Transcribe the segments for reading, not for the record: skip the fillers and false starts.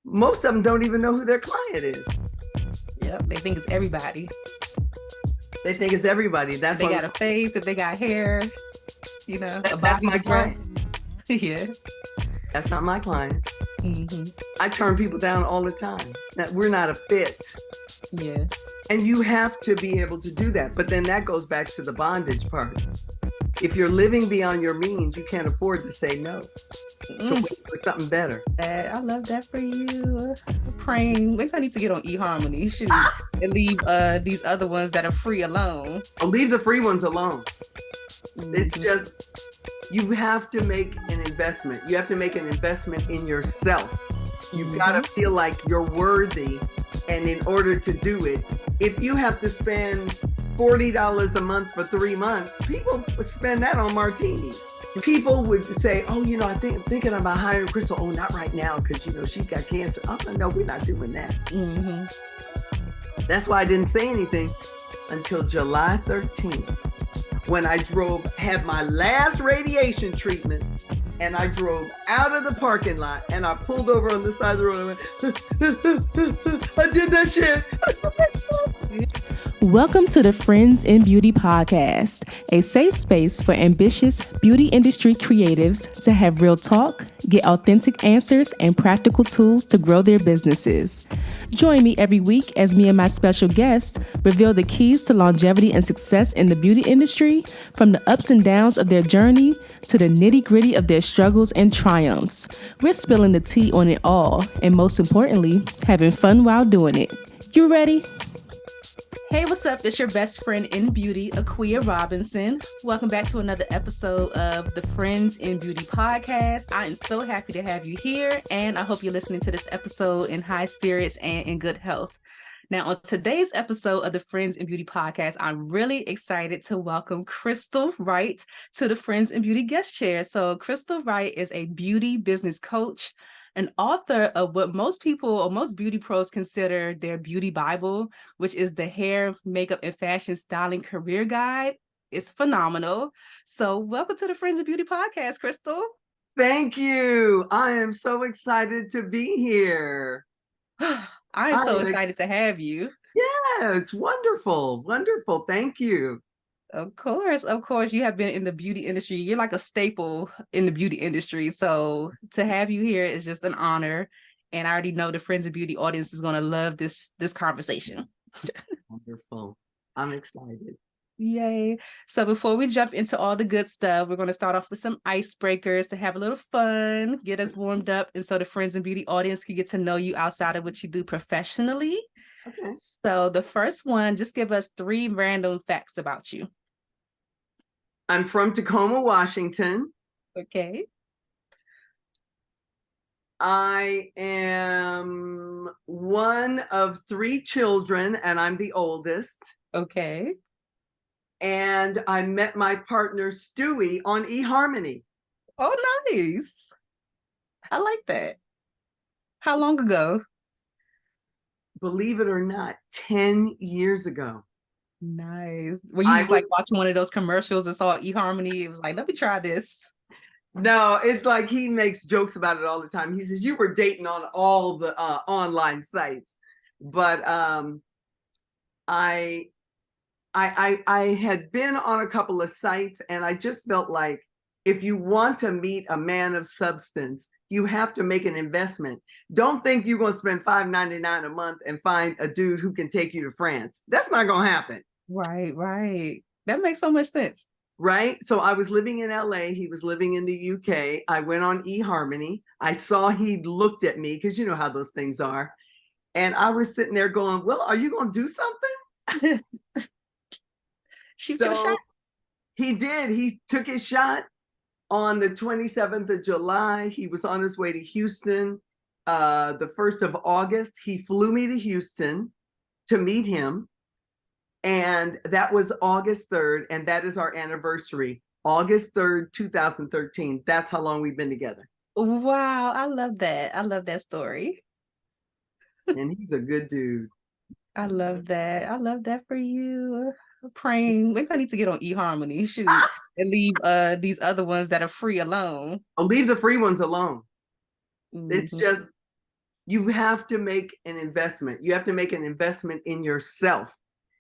most of them don't even know who their client is. Yep, they think it's everybody. They think it's everybody. That's they got a face, if they got hair, that's my client. Yeah. That's not my client. Mm-hmm. I turn people down all the time. We're not a fit. Yeah. And you have to be able to do that. But then that goes back to the bondage part. If you're living beyond your means, you can't afford to say no. So wait for something better. I love that for you. Praying. Maybe I need to get on eHarmony. Shoot. And leave these other ones that are free alone. Oh, leave the free ones alone. Mm-hmm. It's just, you have to make an investment. You have to make an investment in yourself. You've got to feel like you're worthy. And in order to do it, if you have to spend $40 a month for 3 months, people would spend that on martinis. People would say, oh, I'm thinking about hiring Crystal. Oh, not right now, because, she's got cancer. Oh, no, we're not doing that. Mm-hmm. That's why I didn't say anything until July 13th, when I had my last radiation treatment, and I drove out of the parking lot, and I pulled over on the side of the road and went, I did that shit. Welcome to the Friends in Beauty podcast, a safe space for ambitious beauty industry creatives to have real talk, get authentic answers, and practical tools to grow their businesses. Join me every week as me and my special guest reveal the keys to longevity and success in the beauty industry, from the ups and downs of their journey to the nitty-gritty of their struggles and triumphs. We're spilling the tea on it all, and most importantly, having fun while doing it. You ready? Hey, what's up? It's your best friend in beauty, Aquia Robinson. Welcome back to another episode of the Friends in Beauty podcast. I am so happy to have you here, and I hope you're listening to this episode in high spirits and in good health. Now, on today's episode of the Friends in Beauty podcast, I'm really excited to welcome Crystal Wright to the Friends in Beauty guest chair. So Crystal Wright is a beauty business coach, an author of what most people or most beauty pros consider their beauty Bible, which is the Hair, Makeup, and Fashion Styling Career Guide. It's phenomenal. So welcome to the Friends of Beauty podcast, Crystal. Thank you. I am so excited to be here. I am so excited to have you. Yeah, it's wonderful. Wonderful. Thank you. Of course. You have been in the beauty industry. You're like a staple in the beauty industry. So to have you here is just an honor. And I already know the Friends of Beauty audience is going to love this conversation. Wonderful. I'm excited. Yay. So before we jump into all the good stuff, we're going to start off with some icebreakers to have a little fun, get us warmed up. And so the Friends and Beauty audience can get to know you outside of what you do professionally. Okay. So the first one, just give us 3 random facts about you. I'm from Tacoma, Washington. Okay. I am one of 3 children, and I'm the oldest. Okay. And I met my partner, Stewie, on eHarmony. Oh, nice. I like that. How long ago? Believe it or not, 10 years ago. Nice. Were you just like watching one of those commercials and saw eHarmony? It was like, let me try this. No, it's like he makes jokes about it all the time. He says, you were dating on all the online sites. But I had been on a couple of sites, and I just felt like if you want to meet a man of substance, you have to make an investment. Don't think you're going to spend $5.99 a month and find a dude who can take you to France. That's not going to happen. Right. That makes so much sense. Right? So I was living in LA. He was living in the UK. I went on eHarmony. I saw he looked at me, because you know how those things are. And I was sitting there going, well, are you going to do something? Shoot your shot. He did. He took his shot. On the 27th of July, he was on his way to Houston. The 1st of August, he flew me to Houston to meet him. And that was August 3rd. And that is our anniversary. August 3rd, 2013. That's how long we've been together. Wow. I love that. I love that story. And he's a good dude. I love that. I love that for you. Praying. Maybe I need to get on eHarmony. Shoot. And leave these other ones that are free alone. Oh, leave the free ones alone. Mm-hmm. It's just, You have to make an investment. You have to make an investment in yourself.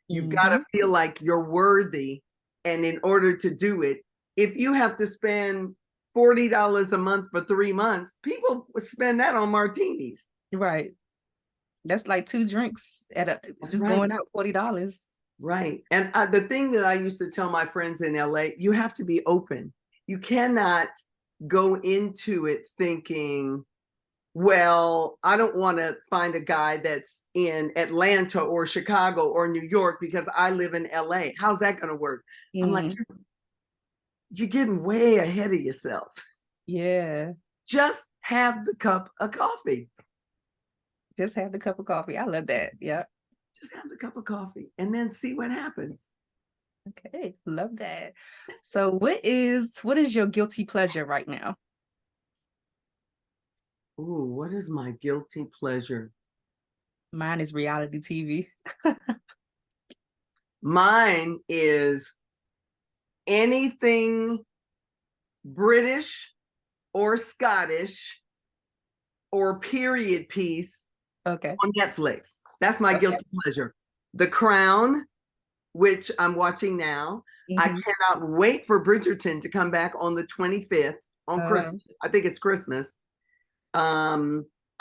You've got to feel like you're worthy. And in order to do it, if you have to spend $40 a month for 3 months, people spend that on martinis. Right. That's like 2 drinks at going out $40. Right. And the thing that I used to tell my friends in LA, you have to be open. You cannot go into it thinking, well, I don't want to find a guy that's in Atlanta or Chicago or New York because I live in LA. How's that going to work? I'm like, you're getting way ahead of yourself. Yeah. Just have the cup of coffee. Just have the cup of coffee. I love that. Yeah. Just have the cup of coffee and then see what happens. Okay. Love that. So what is your guilty pleasure right now? Ooh, what is my guilty pleasure? Mine is reality TV. Mine is anything British or Scottish or period piece on Netflix. That's my guilty pleasure. The Crown, which I'm watching now. I cannot wait for Bridgerton to come back on the 25th on Christmas. I think it's Christmas.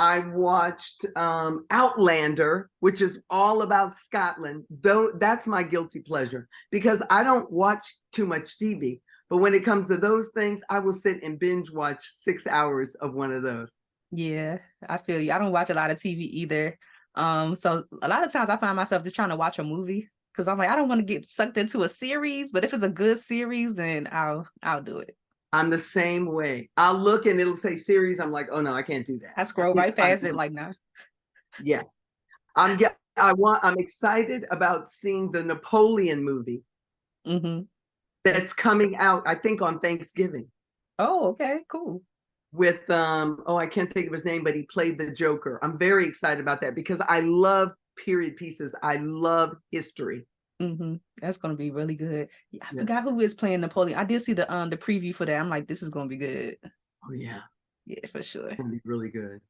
I watched Outlander, which is all about Scotland. Though that's my guilty pleasure because I don't watch too much TV. But when it comes to those things, I will sit and binge watch 6 hours of one of those. Yeah, I feel you. I don't watch a lot of TV either. So a lot of times I find myself just trying to watch a movie because I'm like, I don't want to get sucked into a series, but if it's a good series, then I'll do it. I'm the same way. I'll look and it'll say series. I'm like, oh no, I can't do that. I scroll right past it like, nah. Yeah. I'm excited about seeing the Napoleon movie that's coming out, I think, on Thanksgiving. Oh, okay, cool. With I can't think of his name, but he played the Joker. I'm very excited about that because I love period pieces. I love history. That's gonna be really good. I forgot who is playing Napoleon. I did see the preview for that. I'm like, this is gonna be good. Oh yeah. Yeah, for sure. It's gonna be really good.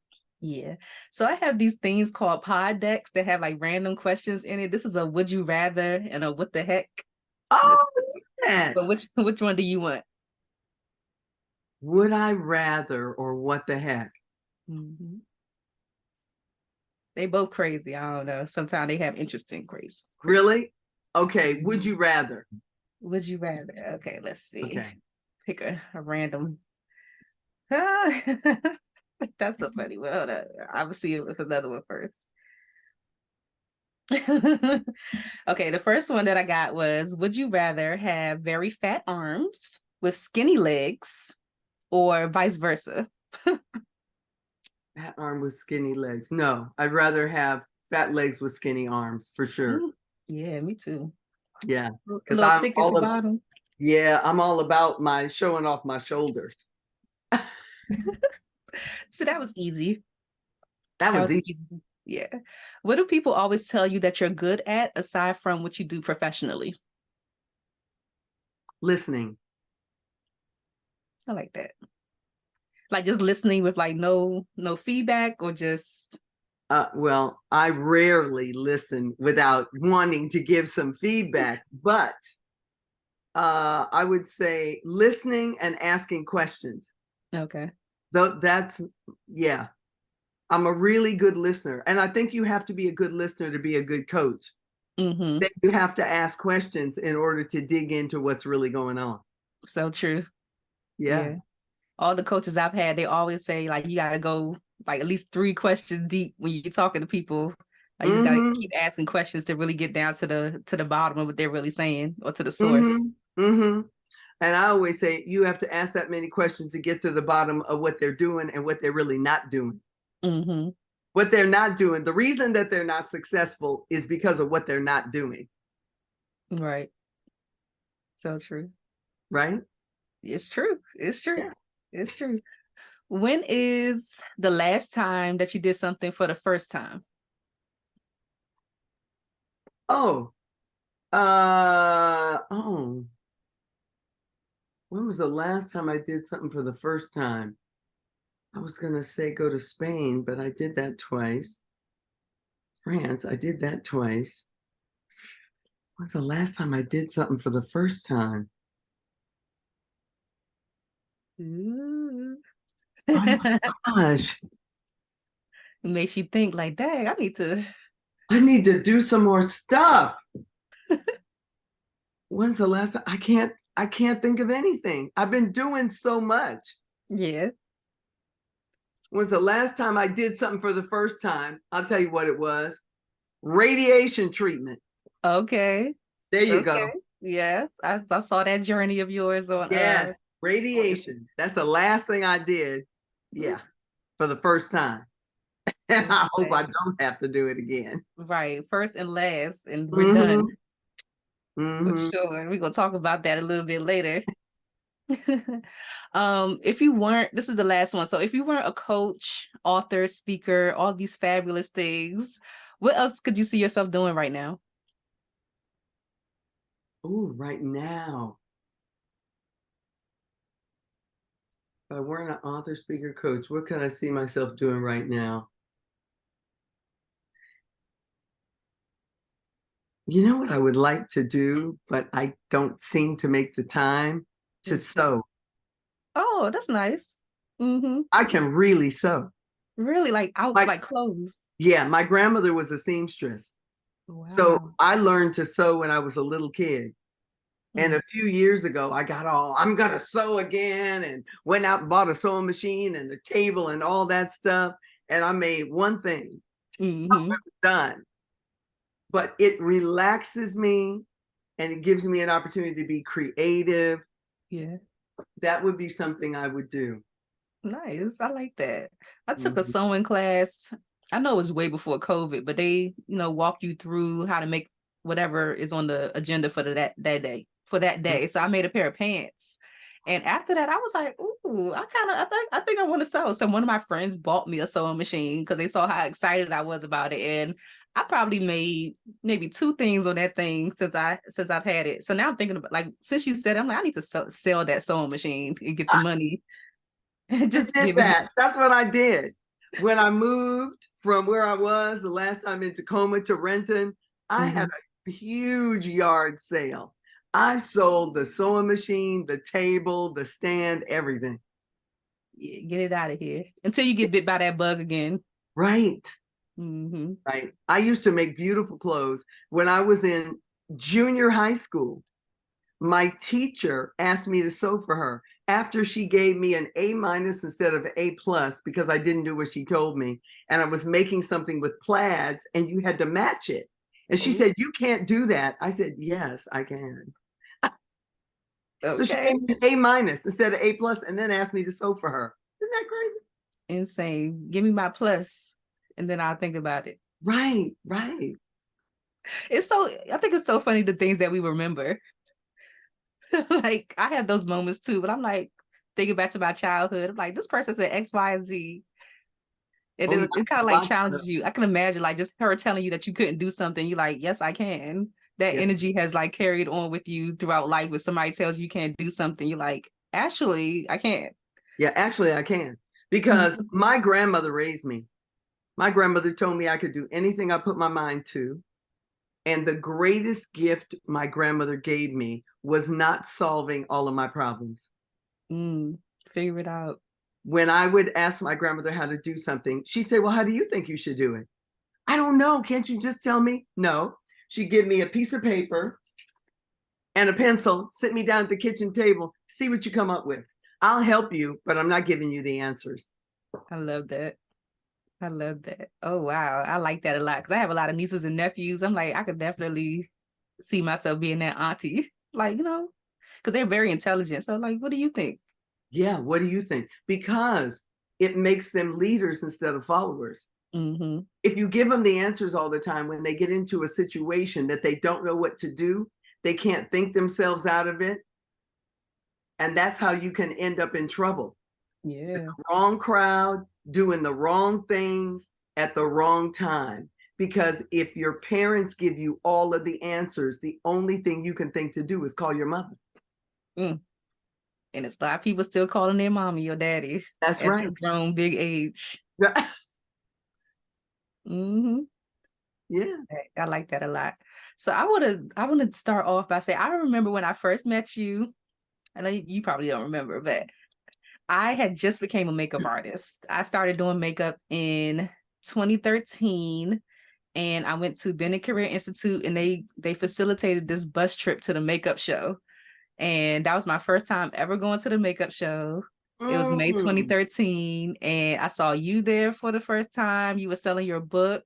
Yeah. So I have these things called pod decks that have like random questions in it. This is a would you rather and a what the heck. Oh, yeah. But which one do you want? Would I rather or what the heck? They both crazy. I don't know. Sometimes they have interesting crazy. Really? Okay. Would you rather? Would you rather? Okay, let's see. Okay. Pick a random. That's so funny. Well, hold on. I will see it with another one first. Okay, the first one that I got was, would you rather have very fat arms with skinny legs or vice versa? Fat arm with skinny legs. No, I'd rather have fat legs with skinny arms for sure. Yeah, me too. Yeah. Because I'm thick at the bottom. Yeah, I'm all about my showing off my shoulders. So that was easy. That was easy. Yeah. What do people always tell you that you're good at aside from what you do professionally? Listening. I like that. Like just listening with like no feedback or just well, I rarely listen without wanting to give some feedback, but I would say listening and asking questions. Okay. Though that's I'm a really good listener, and I think you have to be a good listener to be a good coach. Then you have to ask questions in order to dig into what's really going on. So true. Yeah. All the coaches I've had, they always say like you gotta go like at least 3 questions deep when you're talking to people. Like you just gotta keep asking questions to really get down to the bottom of what they're really saying or to the source. And I always say you have to ask that many questions to get to the bottom of what they're doing and what they're really not doing. What they're not doing, the reason that they're not successful is because of what they're not doing. Right. So true. Right? It's true. It's true. Yeah. It's true. When is the last time that you did something for the first time? When was the last time I did something for the first time? I was going to say go to Spain, but I did that twice. France, I did that twice. When's the last time I did something for the first time? Ooh. Oh my gosh. It makes you think like, dang, I need to do some more stuff. When's the last time? I can't think of anything. I've been doing so much. Yeah. When's the last time I did something for the first time? I'll tell you what it was. Radiation treatment. Okay. There you go. Yes. I saw that journey of yours on Yes, radiation. That's the last thing I did. Yeah, for the first time. And I hope I don't have to do it again. Right. First and last, and we're done. For Mm-hmm. sure. We're gonna talk about that a little bit later. If you weren't, this is the last one. So if you weren't a coach, author, speaker, all these fabulous things, what else could you see yourself doing right now? Oh, right now. If I weren't an author, speaker, coach, what could I see myself doing right now? You know what I would like to do, but I don't seem to make the time to sew. Oh, that's nice. Mm-hmm. I can really sew. Really, like like clothes. Yeah, my grandmother was a seamstress. Wow. So I learned to sew when I was a little kid. And a few years ago, I got I'm going to sew again, and went out and bought a sewing machine and a table and all that stuff. And I made one thing. Mm-hmm. I was done. But it relaxes me and it gives me an opportunity to be creative. Yeah. That would be something I would do. Nice. I like that. I took a sewing class. I know it was way before COVID, but they, walk you through how to make whatever is on the agenda for that day. So I made a pair of pants. And after that, I was like, ooh, I think I want to sew. So one of my friends bought me a sewing machine because they saw how excited I was about it. And I probably made maybe 2 things on that thing since I've had it. So now I'm thinking about, like, since you said it, I'm like, I need to sell that sewing machine and get the money. Just did that. That's what I did. When I moved from where I was the last time in Tacoma to Renton, I had a huge yard sale. I sold the sewing machine, the table, the stand, everything. Yeah, get it out of here until you get bit by that bug again. Right. Mm-hmm. Right. I used to make beautiful clothes. When I was in junior high school, my teacher asked me to sew for her after she gave me an A- instead of A+ because I didn't do what she told me. And I was making something with plaids and you had to match it. And she said, "You can't do that." I said, "Yes, I can." Okay. So she gave me an A- instead of A+ and then asked me to sew for her. Isn't that crazy? Insane. Give me my plus and then I'll think about it. Right, right. I think it's so funny the things that we remember. Like, I have those moments too, but I'm like thinking back to my childhood. I'm like, this person said X, Y, and Z. And it kind of like challenges you. I can imagine like just her telling you that you couldn't do something. You're like, yes, I can. That energy has like carried on with you throughout life. When somebody tells you can't do something, you're like, actually, I can't. Yeah, actually, I can. Because my grandmother raised me. My grandmother told me I could do anything I put my mind to. And the greatest gift my grandmother gave me was not solving all of my problems. Figure it out. When I would ask my grandmother how to do something, she'd say, "Well, how do you think you should do it?" "I don't know. Can't you just tell me?" No. She'd give me a piece of paper and a pencil, sit me down at the kitchen table, see what you come up with. I'll help you, but I'm not giving you the answers. I love that. Oh, wow. I like that a lot because I have a lot of nieces and nephews. I'm like, I could definitely see myself being that auntie, like, because they're very intelligent. So like, what do you think? Yeah, what do you think? Because it makes them leaders instead of followers. If you give them the answers all the time, when they get into a situation that they don't know what to do, they can't think themselves out of it. And that's how you can end up in trouble. Yeah. With the wrong crowd, doing the wrong things at the wrong time. Because if your parents give you all of the answers, the only thing you can think to do is call your mother. And it's a lot of people still calling their mommy your daddy. That's at right. this grown big age. Yeah. I like that a lot. So I want to start off by saying I remember when I first met you. I know you probably don't remember, but I had just became a makeup artist. I started doing makeup in 2013, and I went to Bennett Career Institute, and they facilitated this bus trip to the makeup show. And that was my first time ever going to the makeup show. It was May 2013, and I saw you there for the first time. You were selling your book,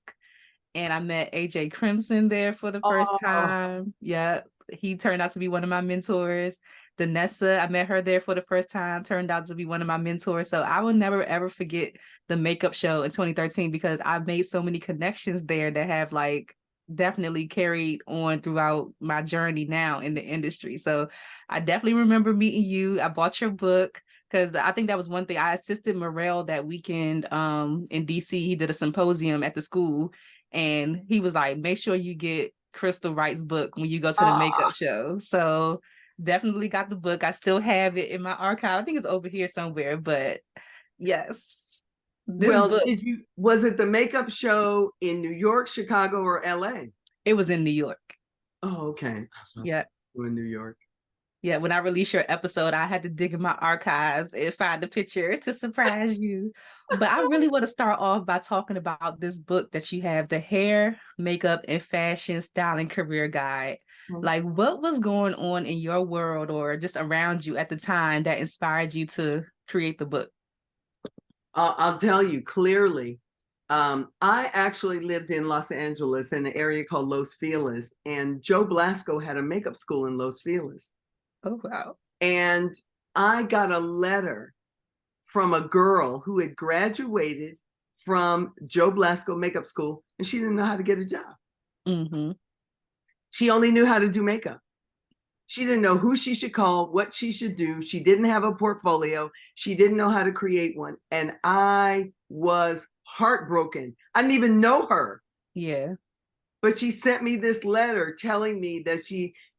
and I met AJ Crimson there for the first time. Yeah, he turned out to be one of my mentors. Danessa, I met her there for the first time, turned out to be one of my mentors. So I will never, ever forget the makeup show in 2013 because I've made so many connections there that have like definitely carried on throughout my journey now in the industry. So I definitely remember meeting you. I bought your book because I think that was one thing. I assisted Morel that weekend in DC. He did a symposium at the school, and he was like, make sure you get Crystal Wright's book when you go to the makeup show. So definitely got the book. I still have it in my archive. I think it's over here somewhere, but yes. Book. Was it the makeup show in New York, Chicago, or LA? It was in New York. Oh, okay. Yeah. In New York. Yeah, when I released your episode, I had to dig in my archives and find the picture to surprise you. But I really want to start off by talking about this book that you have, the Hair, Makeup, and Fashion Styling Career Guide. Like, what was going on in your world or just around you at the time that inspired you to create the book? I'll tell you clearly. I actually lived in Los Angeles in an area called Los Feliz, and Joe Blasco had a makeup school in Los Feliz. Oh, wow. And I got a letter from a girl who had graduated from Joe Blasco Makeup School, and she didn't know how to get a job. Mm-hmm. She only knew how to do makeup. She didn't know who she should call, what she should do. She didn't have a portfolio. She didn't know how to create one. And I was heartbroken. I didn't even know her. Yeah. But she sent me this letter telling me that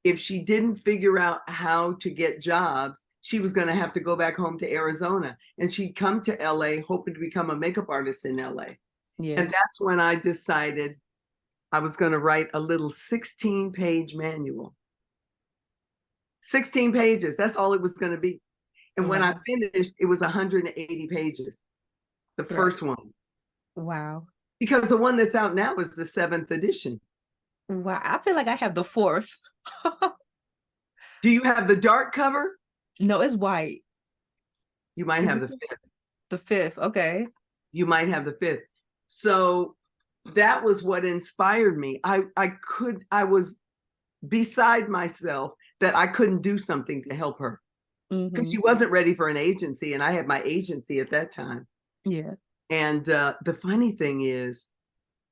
if she didn't figure out how to get jobs, she was going to have to go back home to Arizona. And she'd come to LA hoping to become a makeup artist in LA. Yeah. And that's when I decided I was going to write a little 16-page manual. 16 pages. That's all it was going to be. And when I finished, it was 180 pages. The first one. Wow. Because the one that's out now is the 7th edition. Wow. I feel like I have the 4th. Do you have the dark cover? No, it's white. You might have the 5th. The 5th. Okay. You might have the 5th. So that was what inspired me. I was beside myself that I couldn't do something to help her because she wasn't ready for an agency, and I had my agency at that time. Yeah. And the funny thing is,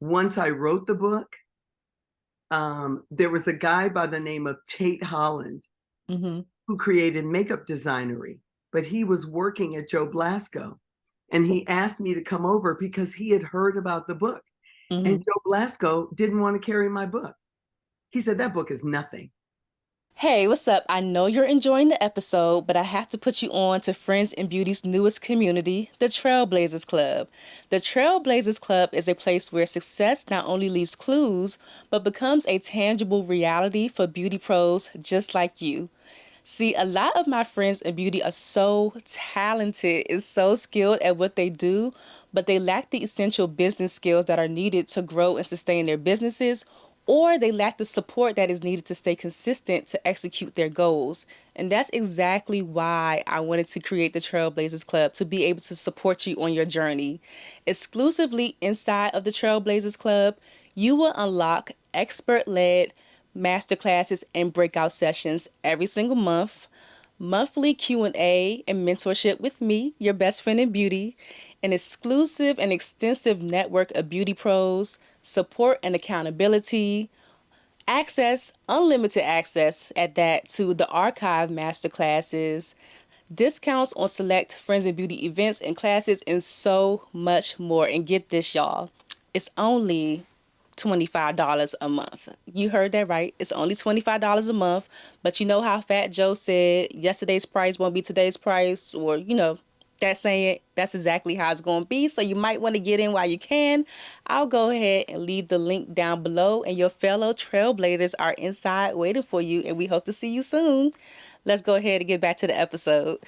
once I wrote the book, there was a guy by the name of Tate Holland who created Makeup Designery, but he was working at Joe Blasco, and he asked me to come over because he had heard about the book. And Joe Blasco didn't want to carry my book. He said, that book is nothing. Hey, what's up? I know you're enjoying the episode, but I have to put you on to Friends in Beauty's newest community, the Trailblazers Club. The Trailblazers Club is a place where success not only leaves clues, but becomes a tangible reality for beauty pros just like you. See, a lot of my friends in beauty are so talented and so skilled at what they do, but they lack the essential business skills that are needed to grow and sustain their businesses, or they lack the support that is needed to stay consistent to execute their goals. And that's exactly why I wanted to create the Trailblazers Club, to be able to support you on your journey. Exclusively inside of the Trailblazers Club, you will unlock expert-led masterclasses and breakout sessions every single month, monthly Q&A and mentorship with me, your best friend in beauty, an exclusive and extensive network of beauty pros, support and accountability, unlimited access at that to the archive masterclasses, discounts on select Friends in Beauty events and classes, and so much more. And get this, y'all, it's only $25 a month. You heard that right. It's only $25 a month. But you know how Fat Joe said yesterday's price won't be today's price, or that saying, that's exactly how it's going to be. So you might want to get in while you can. I'll go ahead and leave the link down below, and your fellow trailblazers are inside waiting for you, and we hope to see you soon. Let's go ahead and get back to the episode.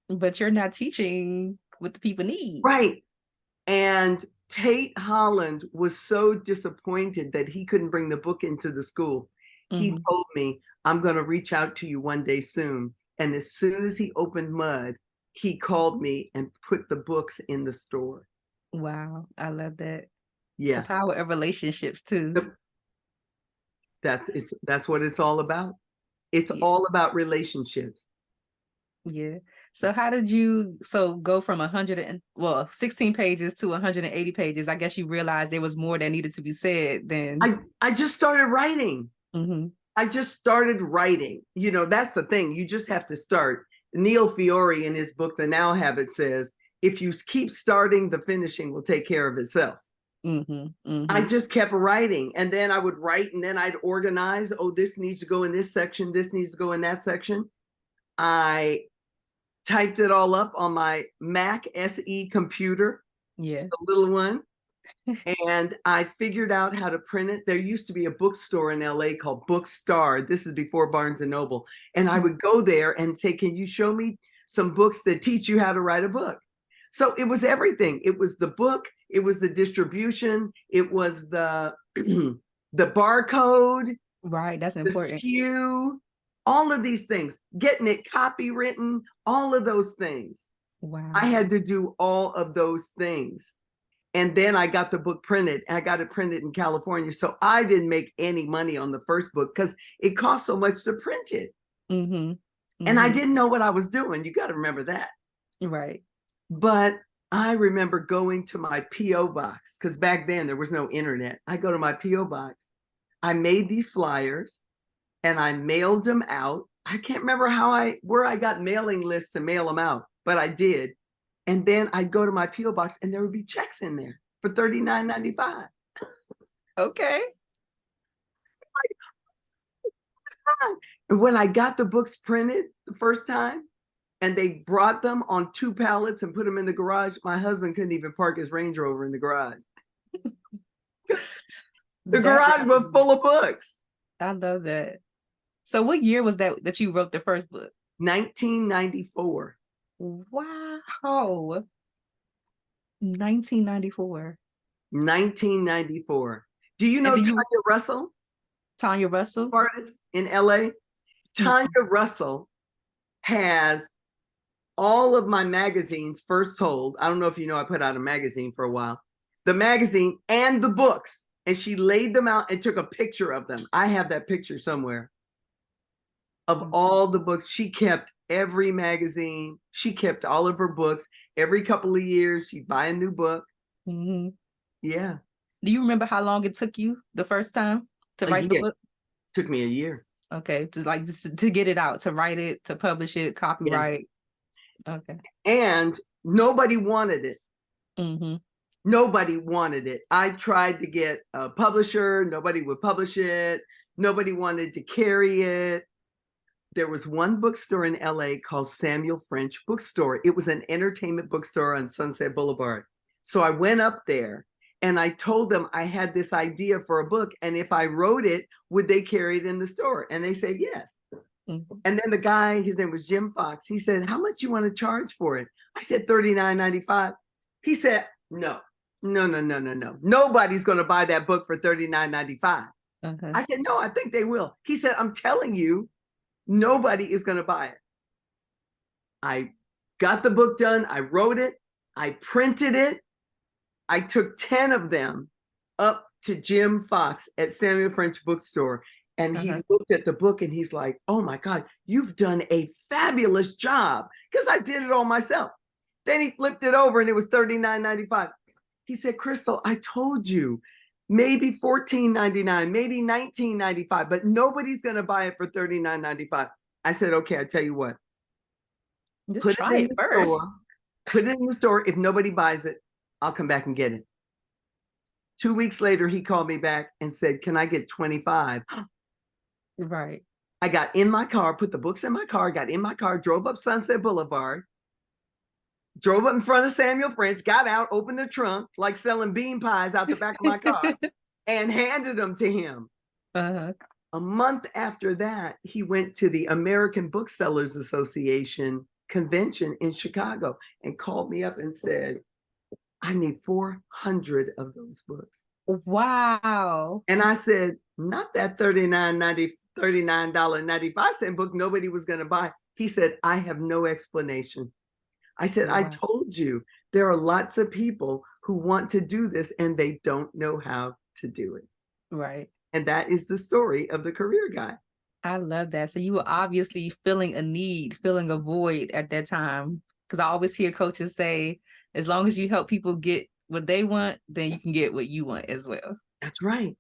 But you're not teaching what the people need. Right. And Tate Holland was so disappointed that he couldn't bring the book into the school. He told me, I'm going to reach out to you one day soon. And as soon as he opened Mud, he called me and put the books in the store. Wow. I love that. Yeah. The power of relationships too. That's what it's all about. It's all about relationships. Yeah. So how did you go from 16 pages to 180 pages? I guess you realized there was more that needed to be said then. I just started writing. Mm-hmm. I just started writing. That's the thing. You just have to start. Neil Fiore in his book, The Now Habit, says, if you keep starting, the finishing will take care of itself. I just kept writing, and then I would write, and then I'd organize. Oh, this needs to go in this section. This needs to go in that section. I typed it all up on my Mac SE computer, the little one, and I figured out how to print it. There used to be a bookstore in LA called Bookstar. This is before Barnes and Noble. And I would go there and say, can you show me some books that teach you how to write a book? So it was everything. It was the book. It was the distribution. It was the barcode. Right, that's important. The SKU, all of these things, getting it copywritten, all of those things. Wow. I had to do all of those things. And then I got the book printed. I got it printed in California. So I didn't make any money on the first book because it cost so much to print it. And I didn't know what I was doing. You got to remember that. Right. But I remember going to my P.O. box, because back then there was no internet. I go to my P.O. box. I made these flyers and I mailed them out. I can't remember where I got mailing lists to mail them out, but I did. And then I'd go to my P.O. box and there would be checks in there for $39.95. Okay. And when I got the books printed the first time, and they brought them on 2 pallets and put them in the garage, my husband couldn't even park his Range Rover in the garage. The garage was full of books. I love that. So what year was that you wrote the first book? 1994. Wow. 1994. 1994. Do you know Tanya Russell? Tanya Russell? Artist in LA. Tanya Russell has all of my magazines first sold. I don't know if you know, I put out a magazine for a while. The magazine and the books. And she laid them out and took a picture of them. I have that picture somewhere of all the books. She kept every magazine. She kept all of her books. Every couple of years, she'd buy a new book. Yeah. Do you remember how long it took you the first time to write the book? Took me a year. Okay. To get it out, to write it, to publish it, copyright. Yes. Okay. And nobody wanted it. Nobody wanted it. I tried to get a publisher. Nobody would publish it. Nobody wanted to carry it. There was one bookstore in LA called Samuel French Bookstore. It was an entertainment bookstore on Sunset Boulevard. So I went up there and I told them I had this idea for a book. And if I wrote it, would they carry it in the store? And they said, yes. And then the guy, his name was Jim Fox. He said, how much you want to charge for it? I said, $39.95. He said, no. Nobody's going to buy that book for $39.95. I said, no, I think they will. He said, I'm telling you, nobody is going to buy it. I got the book done. I wrote it. I printed it. I took 10 of them up to Jim Fox at Samuel French Bookstore. And he looked at the book and he's like, oh my God, you've done a fabulous job. Because I did it all myself. Then he flipped it over and it was $39.95. He said, Crystal, I told you, maybe $14.99, maybe $19.95, but nobody's going to buy it for $39.95. I said, okay, I tell you what. Just try it first. Put it in the store. If nobody buys it, I'll come back and get it. 2 weeks later, he called me back and said, can I get 25? Right. I got in my car, put the books in my car, got in my car, drove up Sunset Boulevard, drove up in front of Samuel French, got out, opened the trunk, like selling bean pies out the back of my car, and handed them to him. Uh-huh. A month after that, he went to the American Booksellers Association convention in Chicago and called me up and said, I need 400 of those books. Wow. And I said, not that $39.95 book nobody was going to buy. He said, I have no explanation. I said, I told you, there are lots of people who want to do this and they don't know how to do it. Right. And that is the story of the career guy. I love that. So you were obviously feeling a need, feeling a void at that time. Because I always hear coaches say, as long as you help people get what they want, then you can get what you want as well. That's right.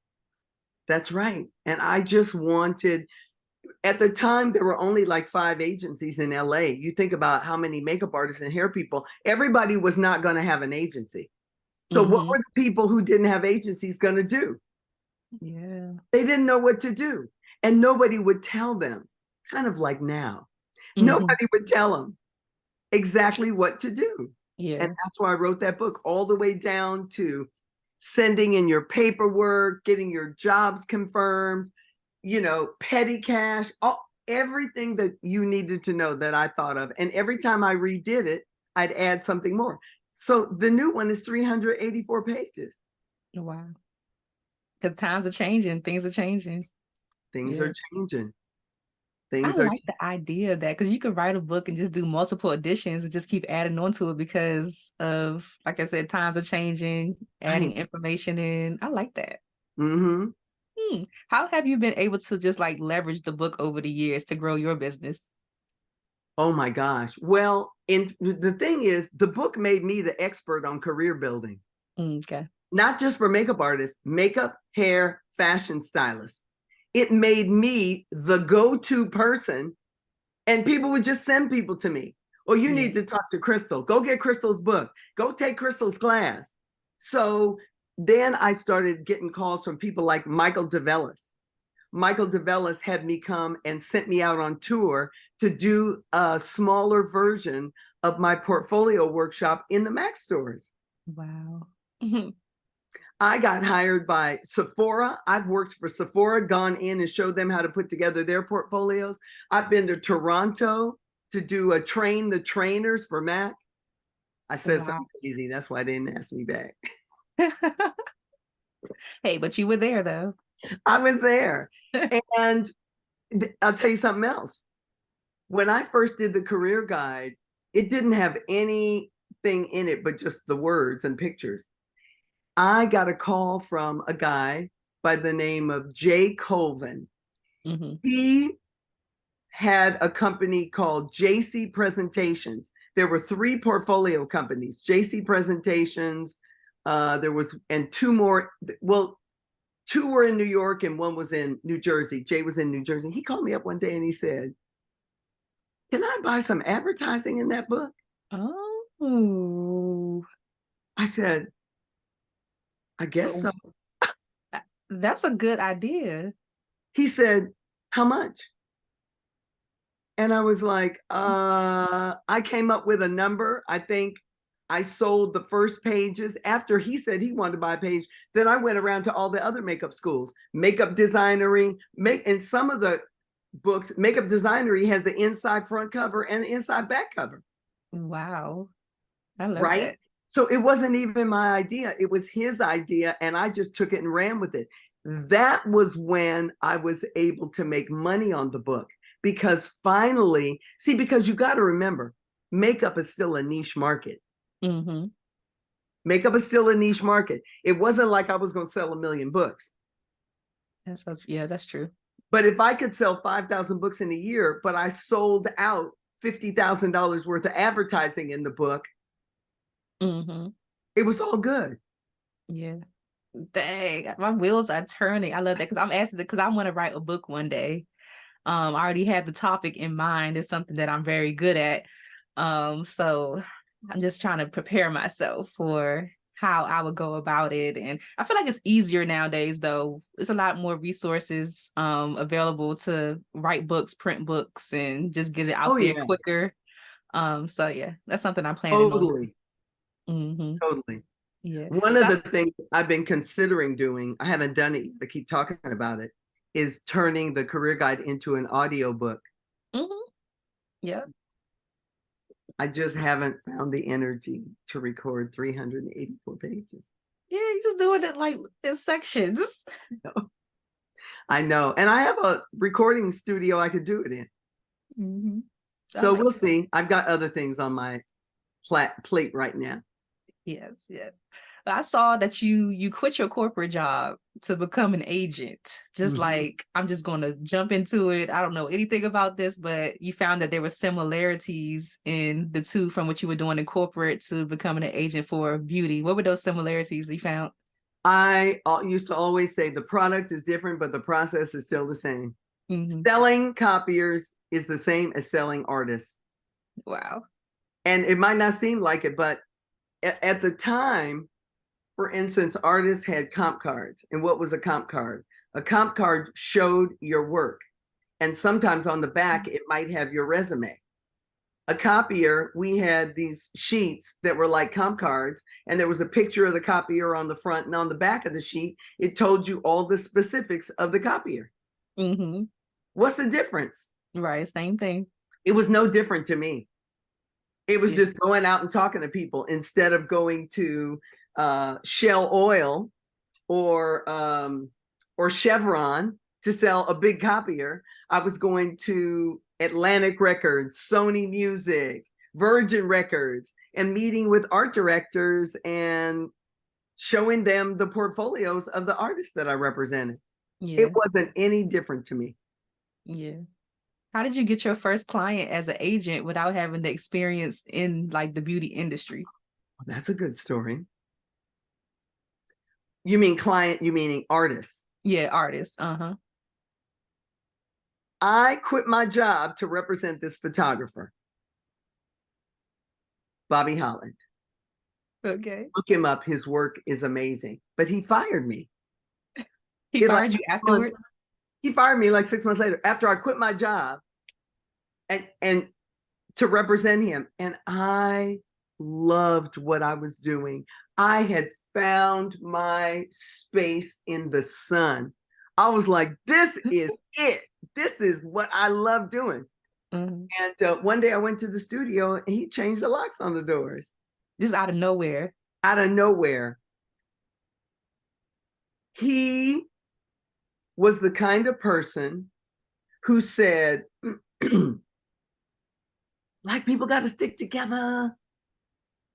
That's right. And I just wanted, at the time, there were only like 5 agencies in LA. You think about how many makeup artists and hair people, everybody was not going to have an agency. So what were the people who didn't have agencies going to do? Yeah. They didn't know what to do. And nobody would tell them, kind of like now. Nobody would tell them exactly what to do. Yeah. And that's why I wrote that book, all the way down to sending in your paperwork, getting your jobs confirmed, petty cash, everything that you needed to know that I thought of. And every time I redid it, I'd add something more. So the new one is 384 pages. Wow. Because times are changing, things are changing. Things are changing. I like the idea of that, because you could write a book and just do multiple editions and just keep adding on to it because of, like I said, times are changing, adding information in. I like that. How have you been able to just like leverage the book over the years to grow your business? Oh my gosh. Well, the thing is, the book made me the expert on career building. Okay. Not just for makeup artists, makeup, hair, fashion stylists. It made me the go-to person, and people would just send people to me. Oh, you need to talk to Crystal. Go get Crystal's book. Go take Crystal's class. So then I started getting calls from people like Michael DeVellis. Michael DeVellis had me come and sent me out on tour to do a smaller version of my portfolio workshop in the Mac stores. Wow. I got hired by Sephora. I've worked for Sephora, gone in and showed them how to put together their portfolios. I've been to Toronto to do a train the trainers for Mac. I said something crazy. That's why they didn't ask me back. Hey, but you were there though. I was there. And I'll tell you something else. When I first did the career guide, it didn't have anything in it but just the words and pictures. I got a call from a guy by the name of Jay Colvin. He had a company called JC Presentations. There were 3 portfolio companies, JC Presentations, and 2 more. Well, 2 were in New York and 1 was in New Jersey. Jay was in New Jersey. He called me up one day and he said, can I buy some advertising in that book? Oh. I said, I guess so. That's a good idea. He said, how much? And I was like, I came up with a number. I think I sold the first pages. After he said he wanted to buy a page, then I went around to all the other makeup schools, makeup designery, and some of the books, makeup designery has the inside front cover and the inside back cover. Wow. I love that. So it wasn't even my idea. It was his idea. And I just took it and ran with it. That was when I was able to make money on the book, because finally, because you got to remember, makeup is still a niche market. Makeup is still a niche market. It wasn't like I was going to sell 1 million books. That's true. But if I could sell 5,000 books in a year, but I sold out $50,000 worth of advertising in the book, it was all good. Yeah. Dang, my wheels are turning. I love that, because I'm asking because I want to write a book one day. I already have the topic in mind. It's something that I'm very good at. So I'm just trying to prepare myself for how I would go about it. And I feel like it's easier nowadays, though. It's a lot more resources available to write books, print books, and just get it out Oh there yeah, quicker. So yeah, that's something I'm planning on. totally, totally. Yeah. One So of the things I've been considering doing, I haven't done it, I keep talking about it, is turning the career guide into an audio book. Yeah. I just haven't found the energy to record 384 pages. Yeah, you just doing it like in sections. I know. And I have a recording studio I could do it in. So we'll see. I've got other things on my plate right now. Yes, yeah. But I saw that you quit your corporate job to become an agent. Just like, I'm just going to jump into it. I don't know anything about this, but you found that there were similarities in the two from what you were doing in corporate to becoming an agent for beauty. What were those similarities you found? I used to always say the product is different, but the process is still the same. Selling copiers is the same as selling artists. Wow. And it might not seem like it, but at the time, for instance, artists had comp cards. And what was a comp card? A comp card showed your work. And sometimes on the back, it might have your resume. A copier, we had these sheets that were like comp cards, and there was a picture of the copier on the front, and on the back of the sheet, it told you all the specifics of the copier. What's the difference? Right, same thing. It was no different to me. It was just going out and talking to people instead of going to Shell Oil or Chevron to sell a big copier. I was going to Atlantic Records, Sony Music, Virgin Records, and meeting with art directors and showing them the portfolios of the artists that I represented. It wasn't any different to me. Yeah. How did you get your first client as an agent without having the experience in like the beauty industry? Well, that's a good story. You mean client, you meaning artist? Yeah, artist. I quit my job to represent this photographer, Bobby Holland. Okay. Look him up. His work is amazing. But he fired me. He fired you afterwards? He fired me like 6 months later after I quit my job and to represent him. And I loved what I was doing. I had found my space in the sun. I was like, this is it. This is what I love doing. And one day I went to the studio and he changed the locks on the doors. Just out of nowhere. Out of nowhere. He was the kind of person who said, Black people got to stick together.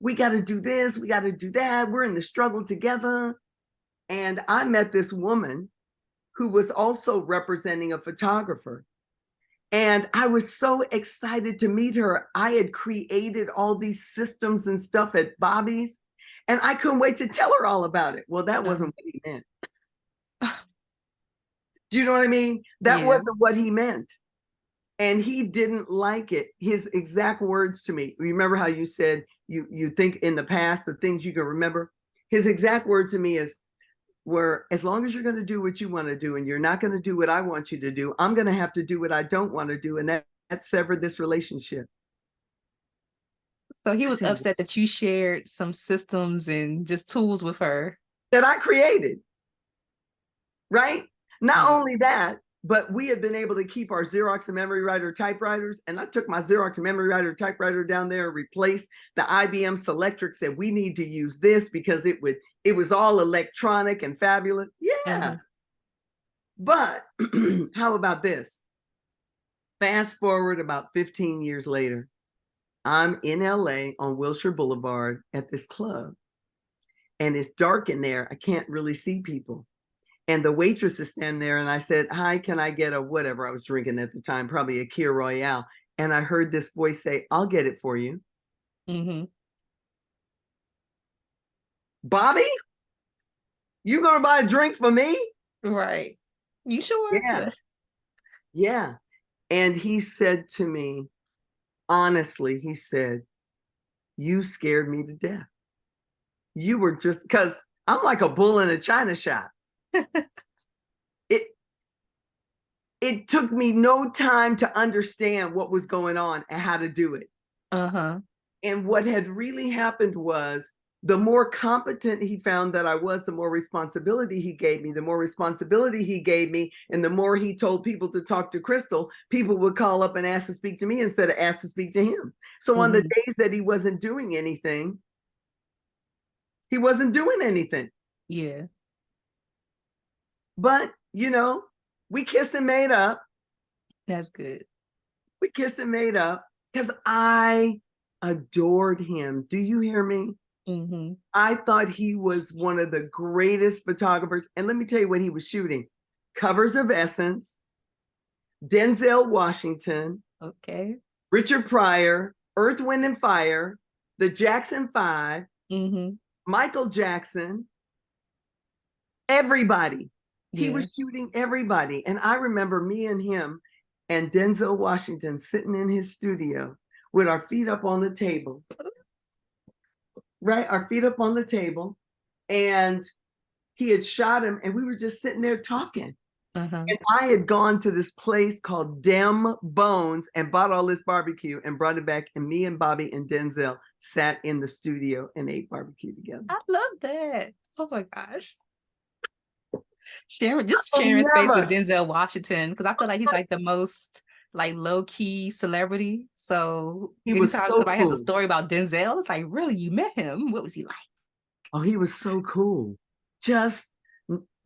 We got to do this. We got to do that. We're in the struggle together. And I met this woman who was also representing a photographer. And I was so excited to meet her. I had created all these systems and stuff at Bobby's, and I couldn't wait to tell her all about it. Well, that wasn't what he meant. Do you know what I mean? That wasn't what he meant. And he didn't like it. His exact words to me, remember how you said you think in the past, the things you can remember? His exact words to me were, as long as you're going to do what you want to do and you're not going to do what I want you to do, I'm going to have to do what I don't want to do. And that severed this relationship. So he was upset that you shared some systems and just tools with her. That I created. Right? Not only that, but we had been able to keep our Xerox and memory writer typewriters. And I took my Xerox and memory writer typewriter down there and replaced the IBM Selectric, said we need to use this because it was all electronic and fabulous. Yeah. But how about this? Fast forward about 15 years later, I'm in LA on Wilshire Boulevard at this club. And it's dark in there. I can't really see people. And the waitress is standing there, and I said, hi, can I get a whatever I was drinking at the time, probably a Kir Royale. And I heard this voice say, I'll get it for you. Bobby, you gonna buy a drink for me? Right. You sure? Yeah. Yeah. And he said to me, honestly, he said, you scared me to death. you were just, because I'm like a bull in a china shop. It took me no time to understand what was going on and how to do it. And what had really happened was, the more competent he found that I was, the more responsibility he gave me. The more responsibility he gave me, and the more he told people to talk to Crystal, people would call up and ask to speak to me instead of ask to speak to him. So on the days that he wasn't doing anything, he wasn't doing anything. Yeah. But, we kissed and made up. That's good. We kissed and made up because I adored him. Do you hear me? I thought he was one of the greatest photographers. And let me tell you what he was shooting. Covers of Essence, Denzel Washington, okay, Richard Pryor, Earth, Wind and Fire, the Jackson 5, Michael Jackson, everybody. He was shooting everybody. And I remember me and him and Denzel Washington sitting in his studio with our feet up on the table. Right? Our feet up on the table. And he had shot him and we were just sitting there talking. And I had gone to this place called Dem Bones and bought all this barbecue and brought it back. And me and Bobby and Denzel sat in the studio and ate barbecue together. I love that. Oh my gosh. Sharing space with Denzel Washington, because I feel like he's like the most like low-key celebrity. So he was anytime somebody has a story about Denzel, it's like, really, you met him? What was he like? Oh, he was so cool. Just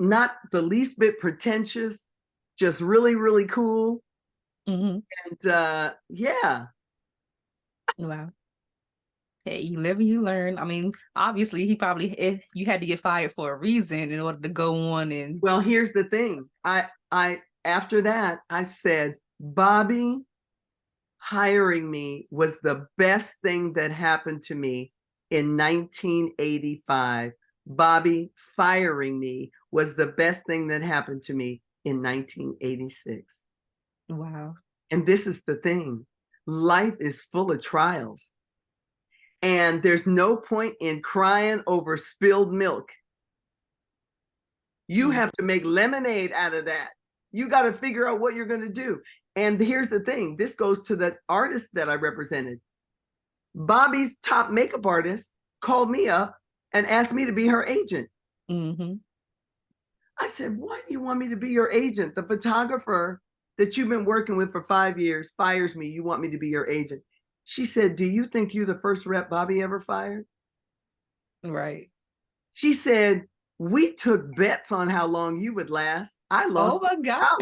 not the least bit pretentious, just really, really cool. And yeah. Wow. Hey, you live and you learn. I mean, obviously, you had to get fired for a reason in order to go on. And well, here's the thing. I after that, I said, Bobby hiring me was the best thing that happened to me in 1985. Bobby firing me was the best thing that happened to me in 1986. Wow. And this is the thing. Life is full of trials. And there's no point in crying over spilled milk. You have to make lemonade out of that. You got to figure out what you're going to do. And here's the thing. This goes to the artist that I represented. Bobby's top makeup artist called me up and asked me to be her agent. I said, why do you want me to be your agent? The photographer that you've been working with for 5 years fires me. You want me to be your agent. She said, do you think you're the first rep Bobby ever fired? Right. She said, we took bets on how long you would last. I lost. Oh my God.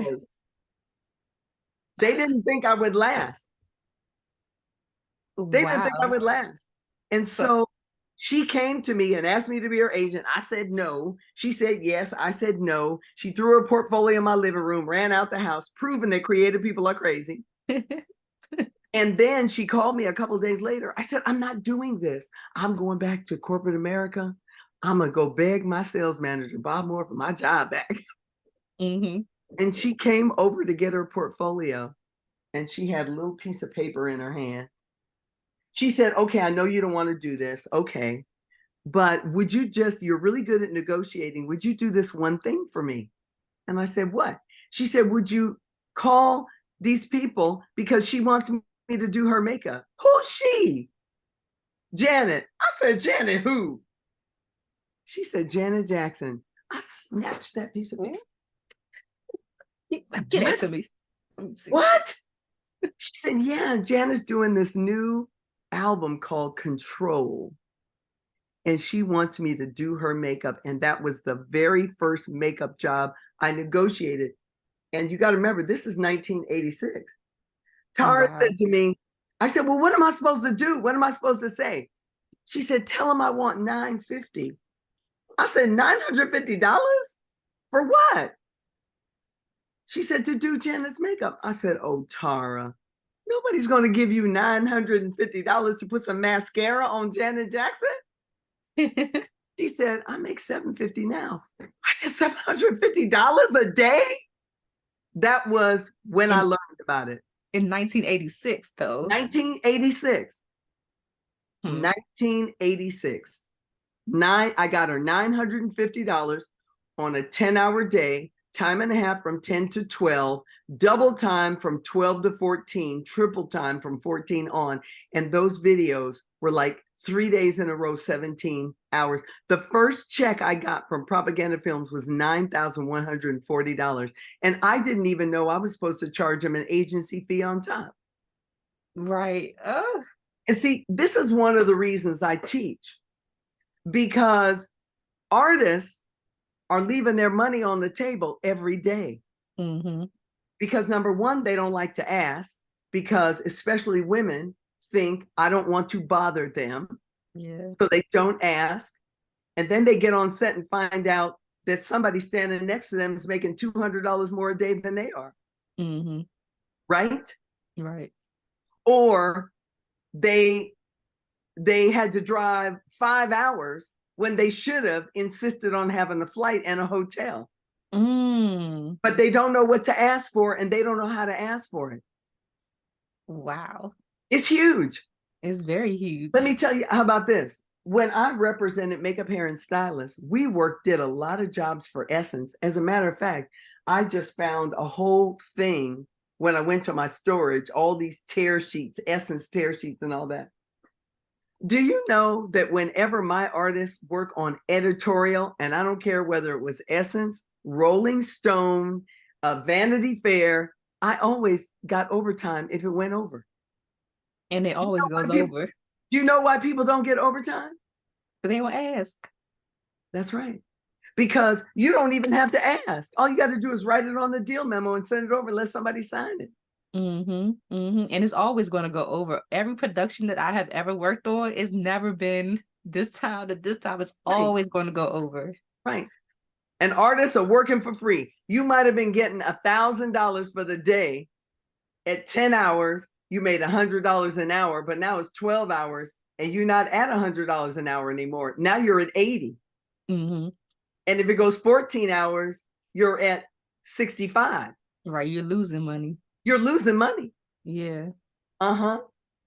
They didn't think I would last. They didn't think I would last. And so she came to me and asked me to be her agent. I said no. She said yes. I said no. She threw her portfolio in my living room, ran out the house, proving that creative people are crazy. And then she called me a couple of days later. I said, I'm not doing this. I'm going back to corporate America. I'm going to go beg my sales manager, Bob Moore, for my job back. And she came over to get her portfolio and she had a little piece of paper in her hand. She said, okay, I know you don't want to do this. Okay. But would you you're really good at negotiating. Would you do this one thing for me? And I said, what? She said, would you call these people because she wants me to do her makeup? Who's she? Janet. I said, Janet who? She said, Janet Jackson. I snatched that piece of paper. Give it to me. What? She said, yeah, Janet's doing this new album called Control. And she wants me to do her makeup. And that was the very first makeup job I negotiated. And you got to remember, this is 1986. Tara said to me, I said, well, what am I supposed to do? What am I supposed to say? She said, tell him I want $950. I said, $950? For what? She said, to do Janet's makeup. I said, oh, Tara, nobody's going to give you $950 to put some mascara on Janet Jackson. She said, I make $750 now. I said, $750 a day? That was when I learned about it. In 1986, though. 1986. 1986. I got her $950 on a 10-hour day, time and a half from 10 to 12, double time from 12 to 14, triple time from 14 on. And those videos were like 3 days in a row, 17 hours. The first check I got from Propaganda Films was $9,140. And I didn't even know I was supposed to charge them an agency fee on top. Right. And see, this is one of the reasons I teach, because artists are leaving their money on the table every day. Mm-hmm. Because number one, they don't like to ask, because especially women think I don't want to bother them. Yeah. So they don't ask. And then they get on set and find out that somebody standing next to them is making $200 more a day than they are. Mm-hmm. Right? Right. Or they had to drive 5 hours when they should have insisted on having a flight and a hotel. But they don't know what to ask for, and they don't know how to ask for it. Wow. It's huge. It's very huge. Let me tell you, how about this? When I represented makeup, hair, and stylists, we did a lot of jobs for Essence. As a matter of fact, I just found a whole thing when I went to my storage, all these tear sheets, Essence tear sheets and all that. Do you know that whenever my artists work on editorial, and I don't care whether it was Essence, Rolling Stone, Vanity Fair, I always got overtime if it went over. And it always goes over. Do you know why people don't get overtime? But they won't ask. That's right. Because you don't even have to ask. All you got to do is write it on the deal memo and send it over and let somebody sign it. Mm-hmm. Mm-hmm. And it's always going to go over. Every production that I have ever worked on, it's never been this time to this time. It's always going to go over. Right. And artists are working for free. You might have been getting $1,000 for the day. At 10 hours, you made $100 an hour, but now it's 12 hours and you're not at $100 an hour anymore. Now you're at 80. Mm-hmm. And if it goes 14 hours, you're at 65. Right. You're losing money. You're losing money. Yeah. Uh-huh.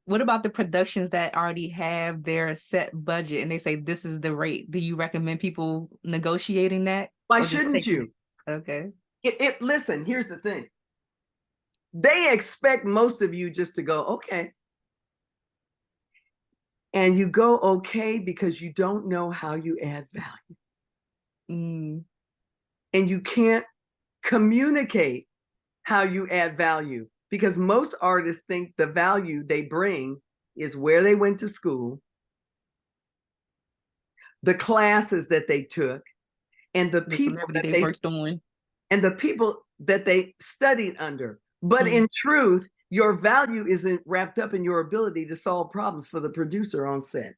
What about the productions that already have their set budget and they say this is the rate? Do you recommend people negotiating that? Why shouldn't you? Okay. Listen, here's the thing. They expect most of you just to go, okay. And you go, okay, because you don't know how you add value. And you can't communicate how you add value, because most artists think the value they bring is where they went to school, the classes that they took, and the people that they worked on, and the people that they studied under. But in truth, your value isn't wrapped up in your ability to solve problems for the producer on set.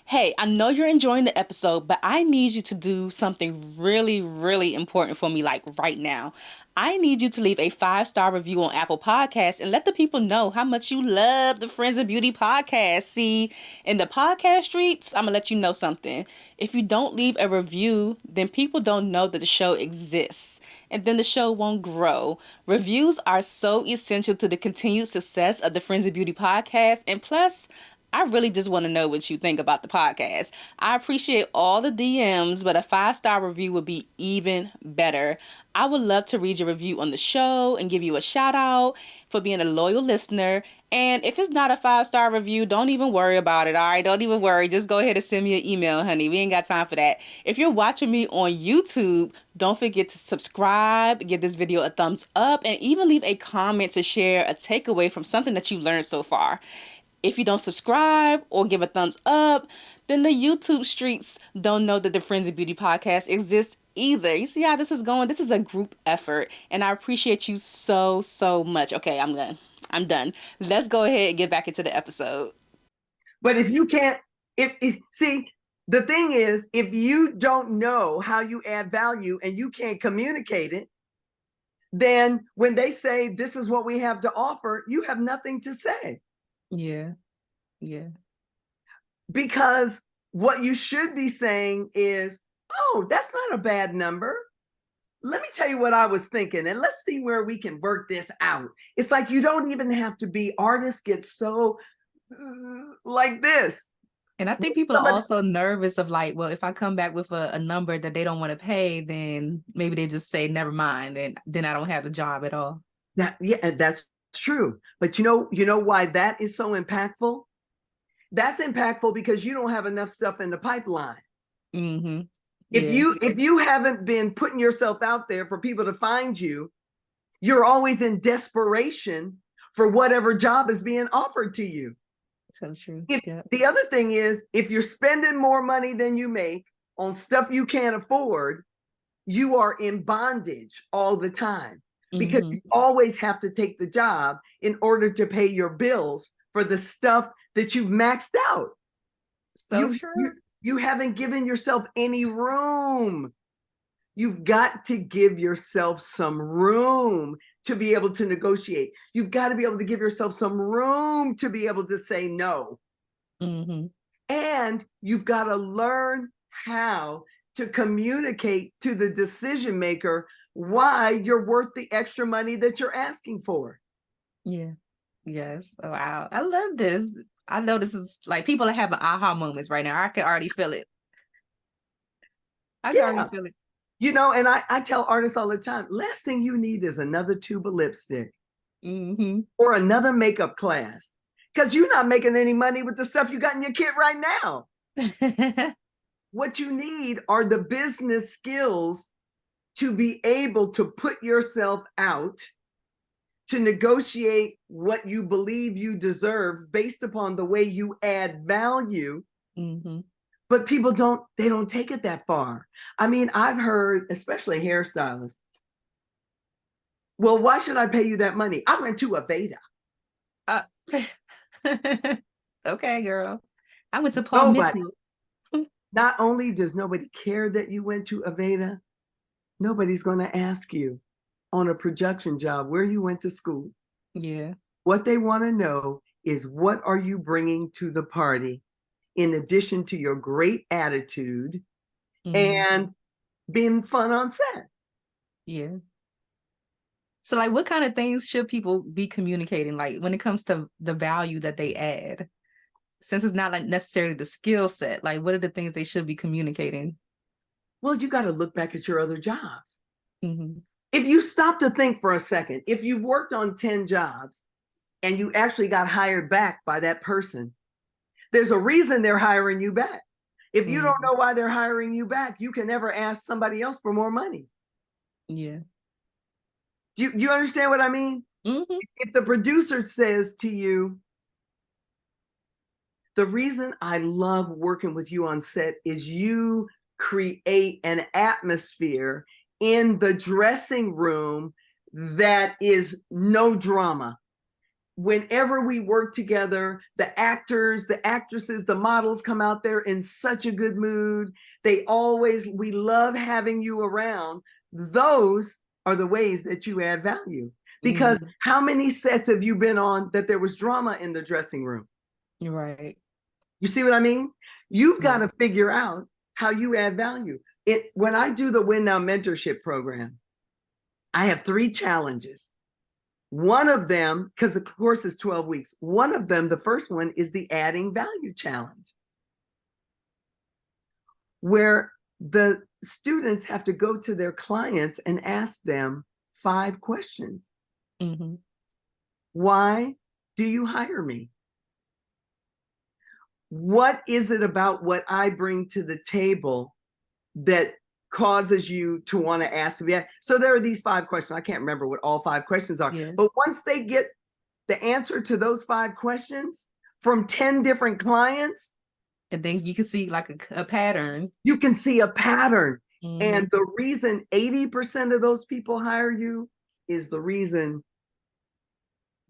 Hey, I know you're enjoying the episode, but I need you to do something really, really important for me, like right now. I need you to leave a 5-star review on Apple Podcasts and let the people know how much you love the Friends of Beauty podcast. See, in the podcast streets, I'm going to let you know something. If you don't leave a review, then people don't know that the show exists, and then the show won't grow. Reviews are so essential to the continued success of the Friends of Beauty podcast, and plus, I really just want to know what you think about the podcast. I appreciate all the DMs, but a 5-star review would be even better. I would love to read your review on the show and give you a shout out for being a loyal listener. And if it's not a 5-star review, don't even worry about it. All right, don't even worry. Just go ahead and send me an email, honey. We ain't got time for that. If you're watching me on YouTube, don't forget to subscribe, give this video a thumbs up, and even leave a comment to share a takeaway from something that you learned so far. If you don't subscribe or give a thumbs up, then the YouTube streets don't know that the Friends of Beauty podcast exists either. You see how this is going? This is a group effort, and I appreciate you so, so much. Okay, I'm done. Let's go ahead and get back into the episode. But if you can't, see, the thing is, if you don't know how you add value and you can't communicate it, then when they say this is what we have to offer, you have nothing to say. Yeah. Because what you should be saying is, oh, that's not a bad number. Let me tell you what I was thinking, and let's see where we can work this out. It's like you don't even have to be, artists get so like this. And I think people are also nervous of like, well, if I come back with a number that they don't want to pay, then maybe they just say, never mind. Then I don't have a job at all. That's true. But you know why that is so impactful? That's impactful because you don't have enough stuff in the pipeline. Mm-hmm. If you haven't been putting yourself out there for people to find you, you're always in desperation for whatever job is being offered to you. So true. The other thing is, if you're spending more money than you make on stuff you can't afford, you are in bondage all the time because you always have to take the job in order to pay your bills for the stuff that you've maxed out. So true. You haven't given yourself any room. You've got to give yourself some room to be able to negotiate. You've got to be able to give yourself some room to be able to say no. Mm-hmm. And you've got to learn how to communicate to the decision maker why you're worth the extra money that you're asking for. Yeah. Yes. Oh, wow. I love this. I know this is like people are having aha moments right now. I can already feel it. I can already feel it. You know, and I tell artists all the time, last thing you need is another tube of lipstick or another makeup class, because you're not making any money with the stuff you got in your kit right now. What you need are the business skills to be able to put yourself out, to negotiate what you believe you deserve based upon the way you add value. But people don't take it that far. I mean, I've heard, especially hairstylists, well, why should I pay you that money? I went to Aveda. Okay, girl. I went to Paul Mitchell. Not only does nobody care that you went to Aveda, nobody's going to ask you on a production job where you went to school. Yeah. What they want to know is, what are you bringing to the party in addition to your great attitude and being fun on set? Yeah. So like, what kind of things should people be communicating, like when it comes to the value that they add? Since it's not like necessarily the skill set, like what are the things they should be communicating? Well, you got to look back at your other jobs. If you stop to think for a second, if you've worked on 10 jobs and you actually got hired back by that person, there's a reason they're hiring you back. If you don't know why they're hiring you back, you can never ask somebody else for more money. Yeah. Do you understand what I mean? If the producer says to you, the reason I love working with you on set is you create an atmosphere in the dressing room that is no drama. Whenever we work together, the actors, the actresses, the models come out there in such a good mood. We love having you around. Those are the ways that you add value. Because how many sets have you been on that there was drama in the dressing room? You're right. You see what I mean? You've got to figure out how you add value. When I do the Win Now mentorship program, I have 3 challenges. One of them, because the course is 12 weeks, one of them, the first one, is the adding value challenge, where the students have to go to their clients and ask them 5 questions. Why do you hire me? What is it about what I bring to the table that causes you to want to ask me? So there are these 5 questions. I can't remember what all 5 questions are, but once they get the answer to those 5 questions from 10 different clients, and then you can see like a pattern. You can see a pattern. And the reason 80% of those people hire you is the reason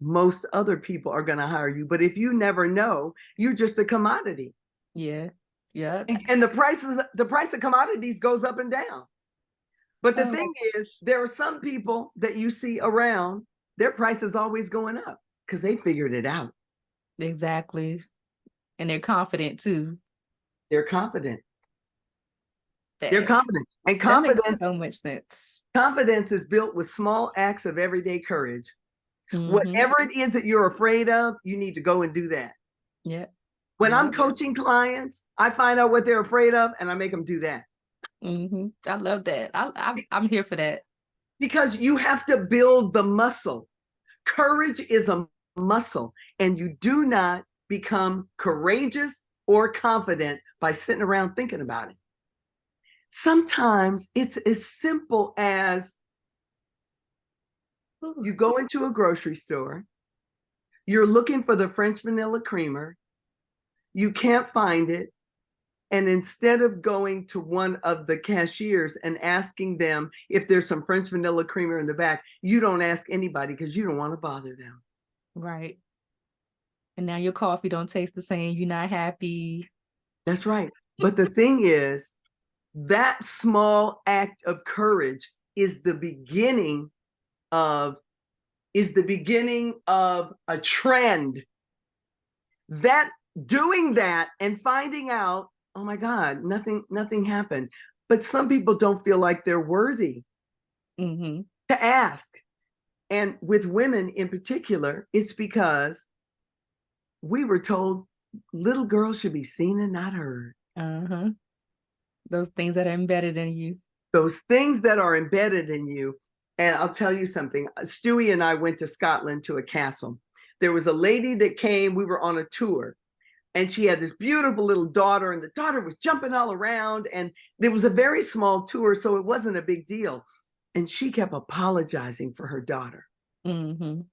most other people are going to hire you. But if you never know, you're just a commodity. Yeah. And the price of commodities goes up and down. But the thing is, there are some people that you see around, their price is always going up because they figured it out. Exactly. And they're confident too. They're confident. They're confident. And confidence, that makes so much sense. Confidence is built with small acts of everyday courage. Whatever it is that you're afraid of, you need to go and do that. Yeah. When I'm coaching clients, I find out what they're afraid of and I make them do that. I love that. I'm here for that. Because you have to build the muscle. Courage is a muscle, and you do not become courageous or confident by sitting around thinking about it. Sometimes it's as simple as you go into a grocery store, you're looking for the French vanilla creamer, you can't find it, and instead of going to one of the cashiers and asking them if there's some French vanilla creamer in the back, you don't ask anybody because you don't want to bother them. Right. And now your coffee don't taste the same. You're not happy. That's right. But the thing is, that small act of courage is the beginning of a trend. That doing that and finding out, oh my God, nothing happened. But some people don't feel like they're worthy to ask. And with women in particular, it's because we were told little girls should be seen and not heard. Those things that are embedded in you. Those things that are embedded in you. And I'll tell you something. Stewie and I went to Scotland to a castle. There was a lady that came. We were on a tour. And she had this beautiful little daughter, and the daughter was jumping all around. And there was a very small tour, so it wasn't a big deal. And she kept apologizing for her daughter. And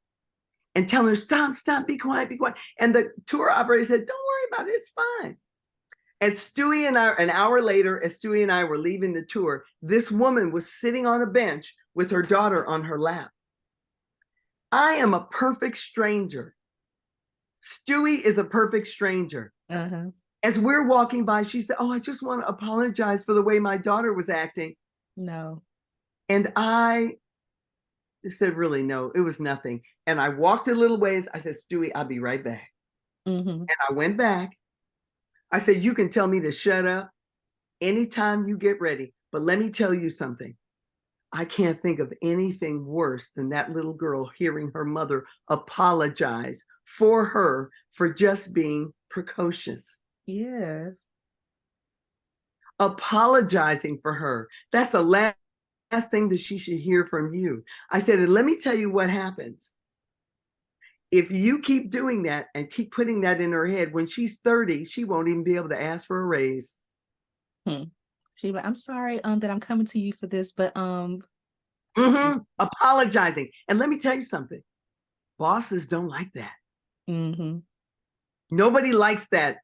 telling her, stop, be quiet. And the tour operator said, don't worry about it, it's fine. As Stewie and I, an hour later, as Stewie and I were leaving the tour, this woman was sitting on a bench with her daughter on her lap. I am a perfect stranger. Stewie is a perfect stranger. As we're walking by, she said, oh, I just want to apologize for the way my daughter was acting. No. And I said, really, no, it was nothing. And I walked a little ways. I said, Stewie, I'll be right back. And I went back. I said, you can tell me to shut up anytime you get ready. But let me tell you something. I can't think of anything worse than that little girl hearing her mother apologize for her for just being precocious. Yes. Apologizing for her. That's the last thing that she should hear from you. I said, and let me tell you what happens. If you keep doing that and keep putting that in her head, when she's 30, she won't even be able to ask for a raise. She's like, I'm sorry that I'm coming to you for this, but apologizing. And let me tell you something. Bosses don't like that. Nobody likes that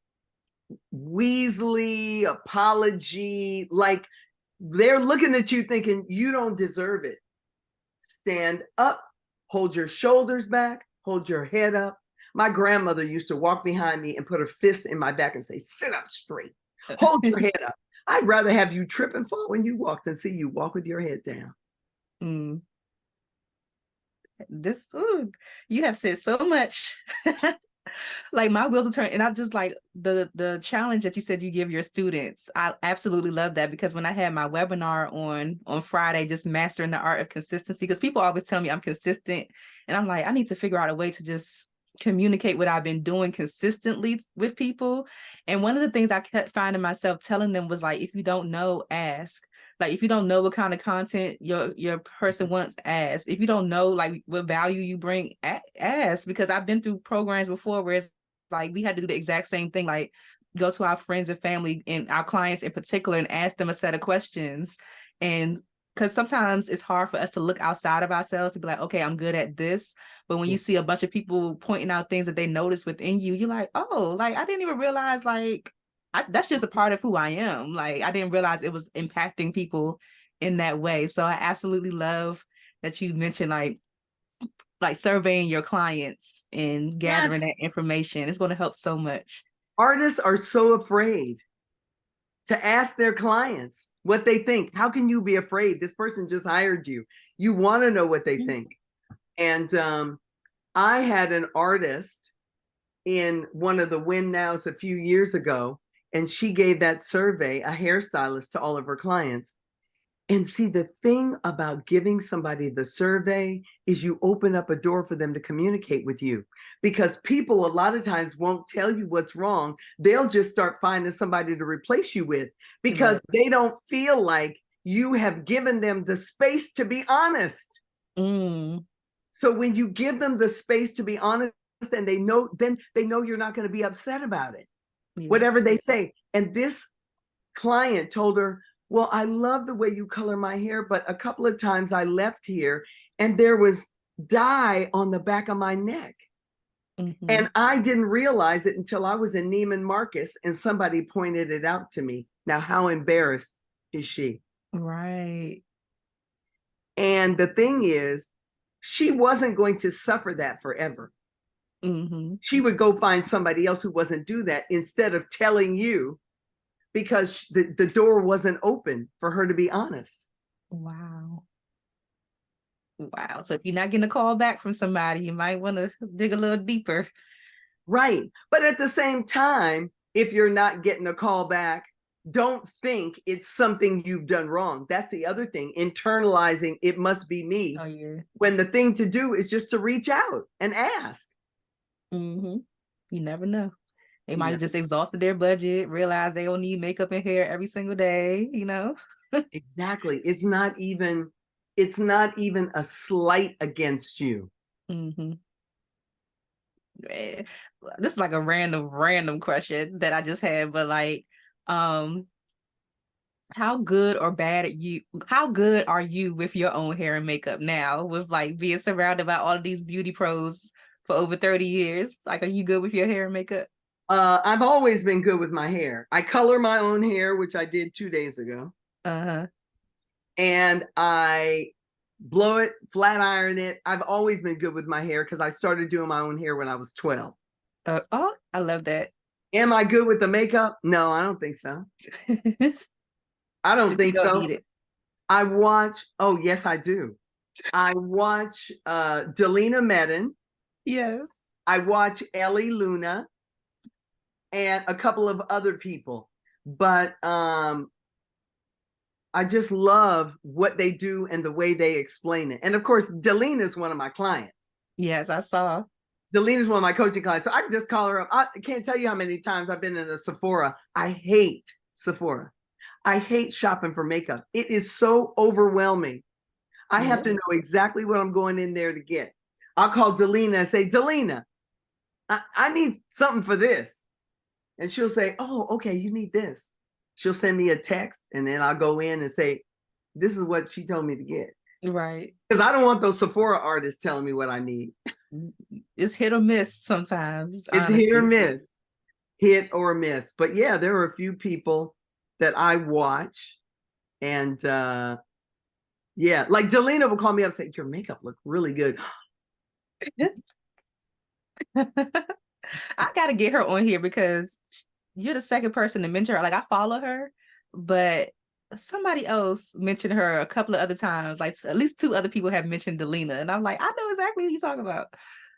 Weasley apology. Like they're looking at you thinking you don't deserve it. Stand up, hold your shoulders back, hold your head up. My grandmother used to walk behind me and put her fists in my back and say, sit up straight, hold your head up. I'd rather have you trip and fall when you walk than see you walk with your head down. You have said so much. Like my wheels are turning, and I just like the challenge that you said you give your students. I absolutely love that, because when I had my webinar on Friday, just mastering the art of consistency, because people always tell me I'm consistent, and I'm like, I need to figure out a way to just communicate what I've been doing consistently with people. And one of the things I kept finding myself telling them was like, if you don't know, ask. Like if you don't know what kind of content your person wants, ask. If you don't know like what value you bring, ask. Because I've been through programs before where it's like we had to do the exact same thing, like go to our friends and family and our clients in particular and ask them a set of questions. And because sometimes it's hard for us to look outside of ourselves to be like, okay, I'm good at this. But when you see a bunch of people pointing out things that they notice within you, you're like, oh, like I didn't even realize like that's just a part of who I am. Like I didn't realize it was impacting people in that way. So I absolutely love that you mentioned like surveying your clients and gathering that information. It's going to help so much. Artists are so afraid to ask their clients what they think. How can you be afraid? This person just hired you. You want to know what they think. And I had an artist in one of the Win Nows a few years ago, and she gave that survey, a hairstylist, to all of her clients. And see, the thing about giving somebody the survey is you open up a door for them to communicate with you, because people a lot of times won't tell you what's wrong. They'll just start finding somebody to replace you with, because they don't feel like you have given them the space to be honest. So when you give them the space to be honest, and then they know you're not going to be upset about it, whatever they say. And this client told her, well, I love the way you color my hair, but a couple of times I left here and there was dye on the back of my neck. And I didn't realize it until I was in Neiman Marcus and somebody pointed it out to me. Now, how embarrassed is she? Right. And the thing is, she wasn't going to suffer that forever. She would go find somebody else who wasn't do that instead of telling you, because the door wasn't open for her to be honest. Wow. So if you're not getting a call back from somebody, you might want to dig a little deeper. Right. But at the same time, if you're not getting a call back, don't think it's something you've done wrong. That's the other thing, internalizing it must be me. When the thing to do is just to reach out and ask. You never know. They might have just exhausted their budget, realized they don't need makeup and hair every single day, you know? Exactly. It's not even a slight against you. This is like a random question that I just had, but like, how good are you with your own hair and makeup now, with like being surrounded by all of these beauty pros for over 30 years? Like, are you good with your hair and makeup? I've always been good with my hair. I color my own hair, which I did 2 days ago. And I blow it, flat iron it. I've always been good with my hair because I started doing my own hair when I was 12. Oh, I love that. Am I good with the makeup? No, I don't think so. I don't think so. I watch, oh yes, I do. I watch Delina Medin. Yes. I watch Ellie Luna and a couple of other people. But I just love what they do and the way they explain it. And of course, Delina is one of my clients. Yes, I saw. Delina is one of my coaching clients. So I can just call her up. I can't tell you how many times I've been in a Sephora. I hate Sephora. I hate shopping for makeup. It is so overwhelming. I have to know exactly what I'm going in there to get. I'll call Delina and say, Delina, I need something for this. And she'll say, oh, okay, you need this. She'll send me a text and then I'll go in and say, this is what she told me to get. Right. Because I don't want those Sephora artists telling me what I need. It's hit or miss sometimes. It's hit or miss. Hit or miss. But yeah, there are a few people that I watch. And yeah, like Delina will call me up and say, your makeup looked really good. I gotta get her on here because you're the second person to mention her. Like, I follow her, but somebody else mentioned her a couple of other times. Like, at least 2 other people have mentioned Delina, and I'm like, I know exactly what you're talking about.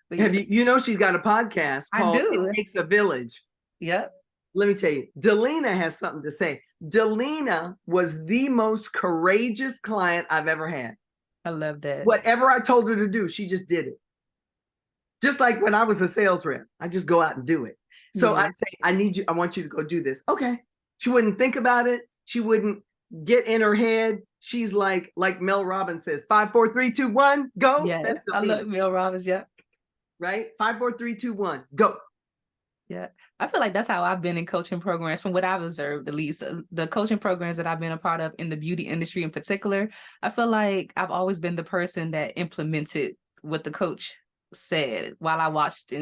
But have you know she's got a podcast called It Takes a Village. Yep. Let me tell you, Delina has something to say. Delina was the most courageous client I've ever had. I love that. Whatever I told her to do, she just did it. Just like when I was a sales rep, I just go out and do it. So I'd say, I want you to go do this. Okay. She wouldn't think about it. She wouldn't get in her head. She's like Mel Robbins says, 5, 4, 3, 2, 1, go. Yes, I love Mel Robbins. Yeah. Right? 5, 4, 3, 2, 1, go. Yeah. I feel like that's how I've been in coaching programs, from what I've observed, at least the coaching programs that I've been a part of in the beauty industry in particular. I feel like I've always been the person that implemented what the coach said while I watched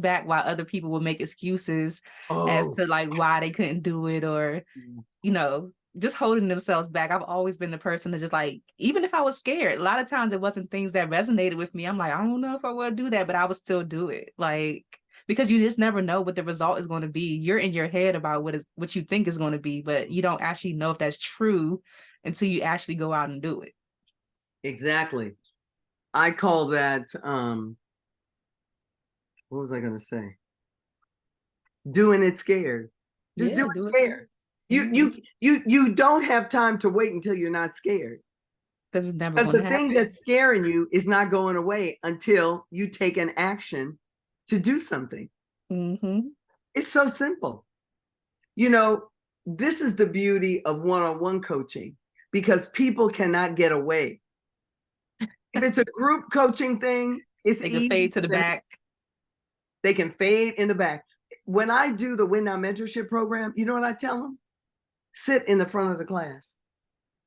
back while other people would make excuses as to like why they couldn't do it, or, you know, just holding themselves back. I've always been the person to just like, even if I was scared, a lot of times it wasn't things that resonated with me. I'm like, I don't know if I want to do that, but I would still do it. Like, because you just never know what the result is going to be. You're in your head about what you think is going to be, but you don't actually know if that's true until you actually go out and do it. Exactly. I call that, what was I going to say? Doing it scared. Just do it scared. You don't have time to wait until you're not scared. Because it's never Because going the to happen. thing that's scaring you is not going away until you take an action to do something. Mm-hmm. It's so simple. This is the beauty of one-on-one coaching, because people cannot get away. If it's a group coaching thing, it's They can easy fade to the for them. back. They can fade in the back. When I do the Win Now Mentorship Program, you know what I tell them? Sit in the front of the class.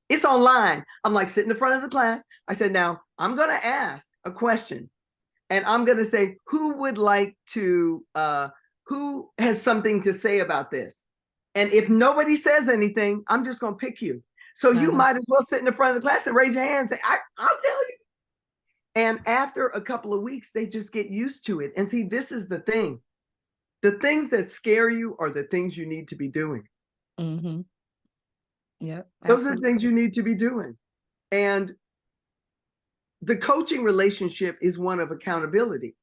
It's online. I'm like, sit in the front of the class. I said, now I'm going to ask a question, and I'm going to say, who has something to say about this? And if nobody says anything, I'm just going to pick you. So you might as well sit in the front of the class and raise your hand and say, I'll tell you. And after a couple of weeks, they just get used to it. And see, this is the thing. The things that scare you are the things you need to be doing. Mm-hmm. Yeah. Those are the things you need to be doing. And the coaching relationship is one of accountability,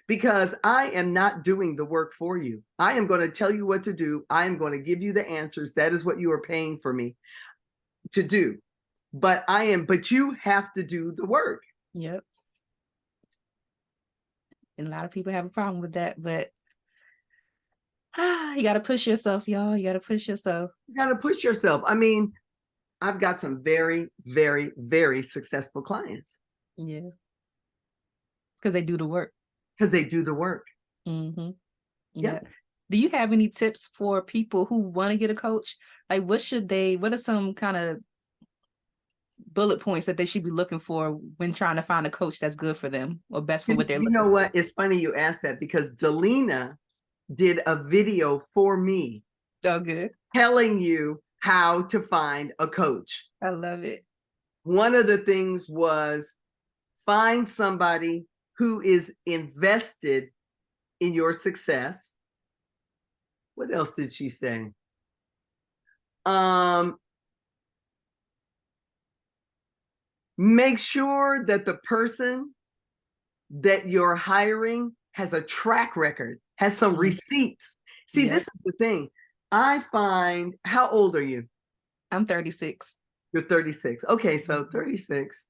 because I am not doing the work for you. I am going to tell you what to do. I am going to give you the answers. That is what you are paying for me to do. But you have to do the work. Yep. And a lot of people have a problem with that, but you got to push yourself, y'all. You got to push yourself. You got to push yourself. I mean, I've got some very, very, very successful clients. Yeah. Because they do the work. Mm-hmm. Yeah. Do you have any tips for people who want to get a coach? Like, what are some kind of bullet points that they should be looking for when trying to find a coach that's good for them or best for what they're looking for? You know what? It's funny you asked that, because Delina did a video for me. Oh, good. Telling you how to find a coach. I love it. One of the things was find somebody who is invested in your success. What else did she say? Make sure that the person that you're hiring has a track record, has some receipts. See, This is the thing. I find, how old are you? I'm 36. You're 36. Okay, so 36.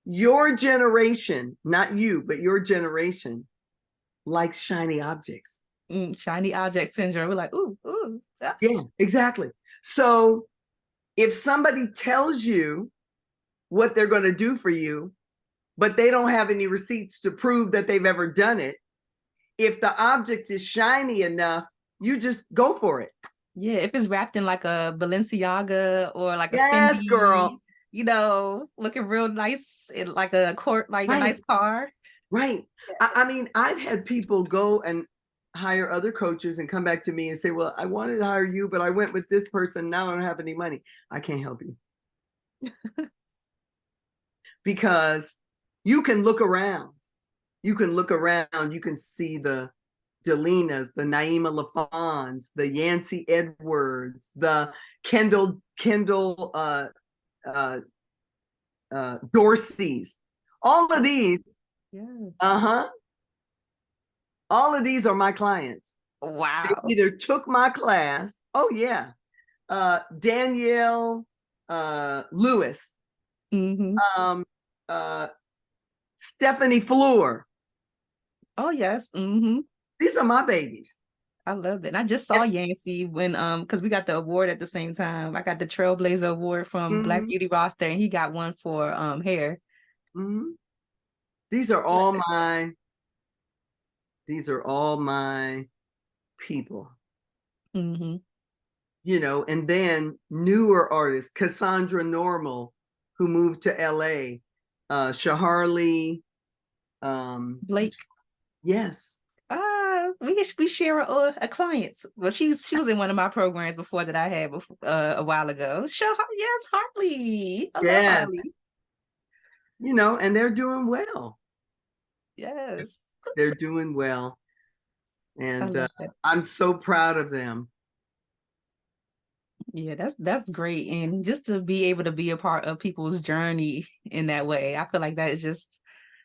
Your generation, not you, but your generation likes shiny objects. Shiny object syndrome. We're like, ooh. Yeah, exactly. So if somebody tells you what they're going to do for you, but they don't have any receipts to prove that they've ever done it, if the object is shiny enough, you just go for it. Yeah, if it's wrapped in like a Balenciaga or like a Fendi, girl, looking real nice in like a a nice car. Right. I mean, I've had people go and hire other coaches and come back to me and say, well, I wanted to hire you, but I went with this person. Now I don't have any money. I can't help you. Because you can look around. You can see the Delinas, the Naima Lafons, the Yancey Edwards, the Kendall Dorsey's. All of these. Yes. All of these are my clients. Wow. They either took my class. Oh, yeah. Danielle Lewis. Mm-hmm. Stephanie Fleur. Oh, yes. Mm-hmm. These are my babies. I love it. And I just saw Yancey when because we got the award at the same time. I got the Trailblazer Award from Black Beauty Roster, and he got one for hair. Mm-hmm. These are all my people. Mm-hmm. And then newer artists, Cassandra Normal, who moved to LA, Shaharli, Blake. Yes. We share a clients. Well, she was in one of my programs before that I had a while ago. Yes, Hartley. I love Hartley. And they're doing well. Yes. They're doing well. And I'm so proud of them. Yeah, that's great. And just to be able to be a part of people's journey in that way, I feel like that is just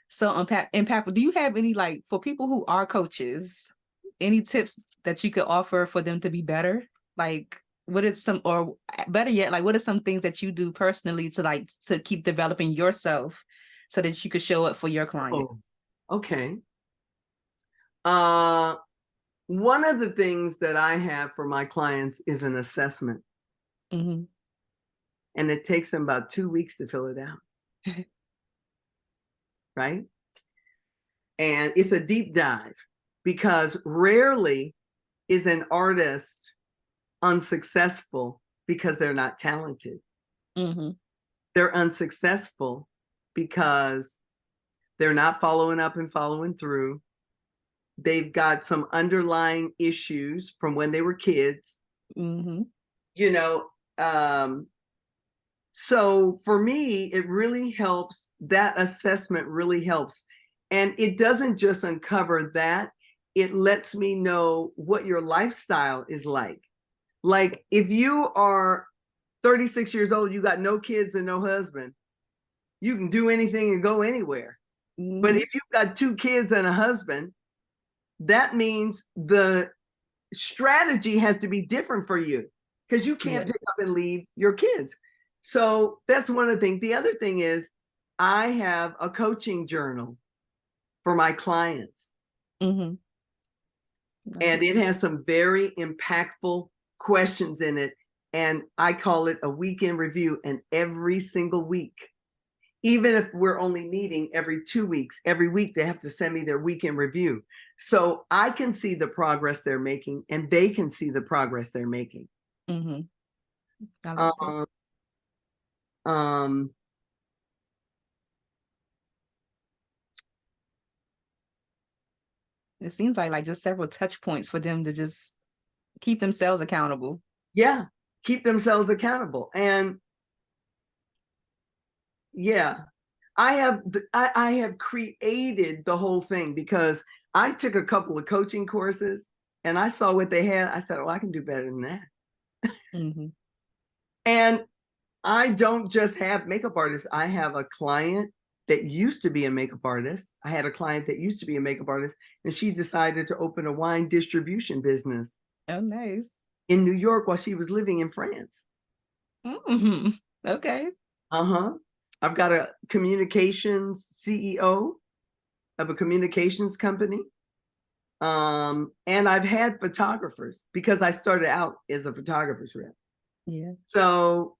so impactful. Do you have any, for people who are coaches, any tips that you could offer for them to be better? Like, what is some, or better yet, like, what are some things that you do personally to keep developing yourself so that you could show up for your clients? Okay. One of the things that I have for my clients is an assessment. Mm-hmm. And it takes them about 2 weeks to fill it out. Right? And it's a deep dive, because rarely is an artist unsuccessful because they're not talented. Mm-hmm. They're unsuccessful because they're not following up and following through. They've got some underlying issues from when they were kids. Mm-hmm. You know, so for me, it really helps. That assessment really helps. And it doesn't just uncover that, it lets me know what your lifestyle is like. Like, if you are 36 years old, you got no kids and no husband, you can do anything and go anywhere. Mm-hmm. But if you've got 2 kids and a husband, that means the strategy has to be different for you, because you can't pick up and leave your kids. So that's one of the things. The other thing is, I have a coaching journal for my clients. Mm-hmm. And it has some very impactful questions in it. And I call it a weekend review. And every single week, even if we're only meeting every 2 weeks, every week they have to send me their weekend review. So I can see the progress they're making, and they can see the progress they're making. Mm-hmm. I like that. It seems like just several touch points for them to just keep themselves accountable. Yeah, keep themselves accountable. And yeah, I have created the whole thing, because I took a couple of coaching courses and I saw what they had. I said, oh, I can do better than that. Mm-hmm. And I don't just have makeup artists. I have a client that used to be a makeup artist. I had a client that used to be a makeup artist, and she decided to open a wine distribution business. Oh, nice. In New York while she was living in France. Mm-hmm. Okay. I've got a communications CEO of a communications company. And I've had photographers, because I started out as a photographer's rep. Yeah. So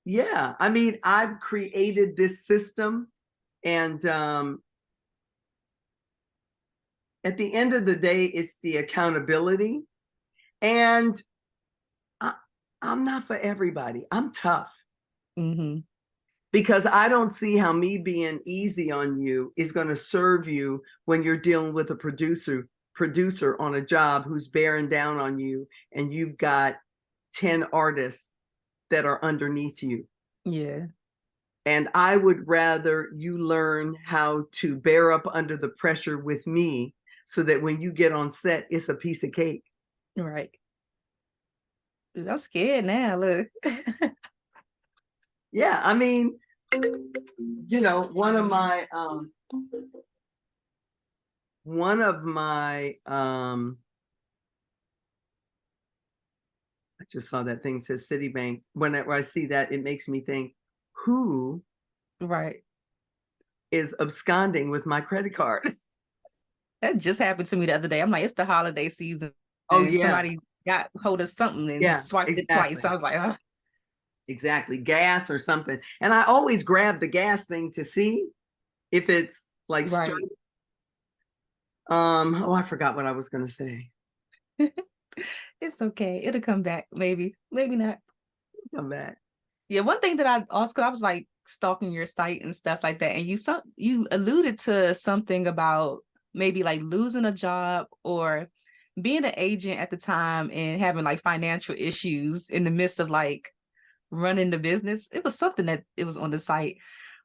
yeah, I mean, I've created this system, and at the end of the day, it's the accountability. And I'm not for everybody. I'm tough. Mm-hmm. Because I don't see how me being easy on you is going to serve you when you're dealing with a producer on a job who's bearing down on you, and you've got 10 artists that are underneath you. Yeah. And I would rather you learn how to bear up under the pressure with me, so that when you get on set, it's a piece of cake. Right. Dude, I'm scared now. Look. Yeah, I mean, you know, one of my I just saw that thing says Citibank. Whenever I see that, it makes me think, who Right. is absconding with my credit card? That just happened to me the other day. I'm like, it's the holiday season. Oh, and yeah. Somebody got hold of something and swiped it twice. So I was like, oh. Exactly. Gas or something. And I always grab the gas thing to see if it's like Right. straight. Oh, I forgot what I was going to say. It's okay. It'll come back. Maybe not. Come back. Yeah. One thing that I also, cause I was like stalking your site and stuff like that. And you alluded to something about maybe like losing a job or being an agent at the time and having like financial issues in the midst of like running the business. It was something that it was on the site.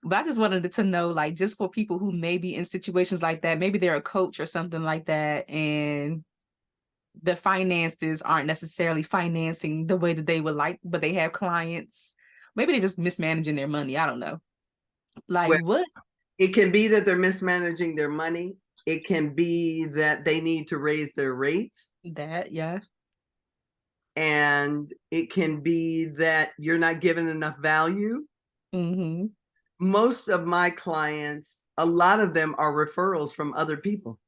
But I just wanted to know, like, just for people who may be in situations like that, maybe they're a coach or something like that, and the finances aren't necessarily financing the way that they would like, but they have clients. Maybe they're just mismanaging their money. I don't know. Like, Well, what? It can be that they're mismanaging their money. It can be that they need to raise their rates. That, yeah. And it can be that you're not given enough value. Mm-hmm. Most of my clients, a lot of them are referrals from other people.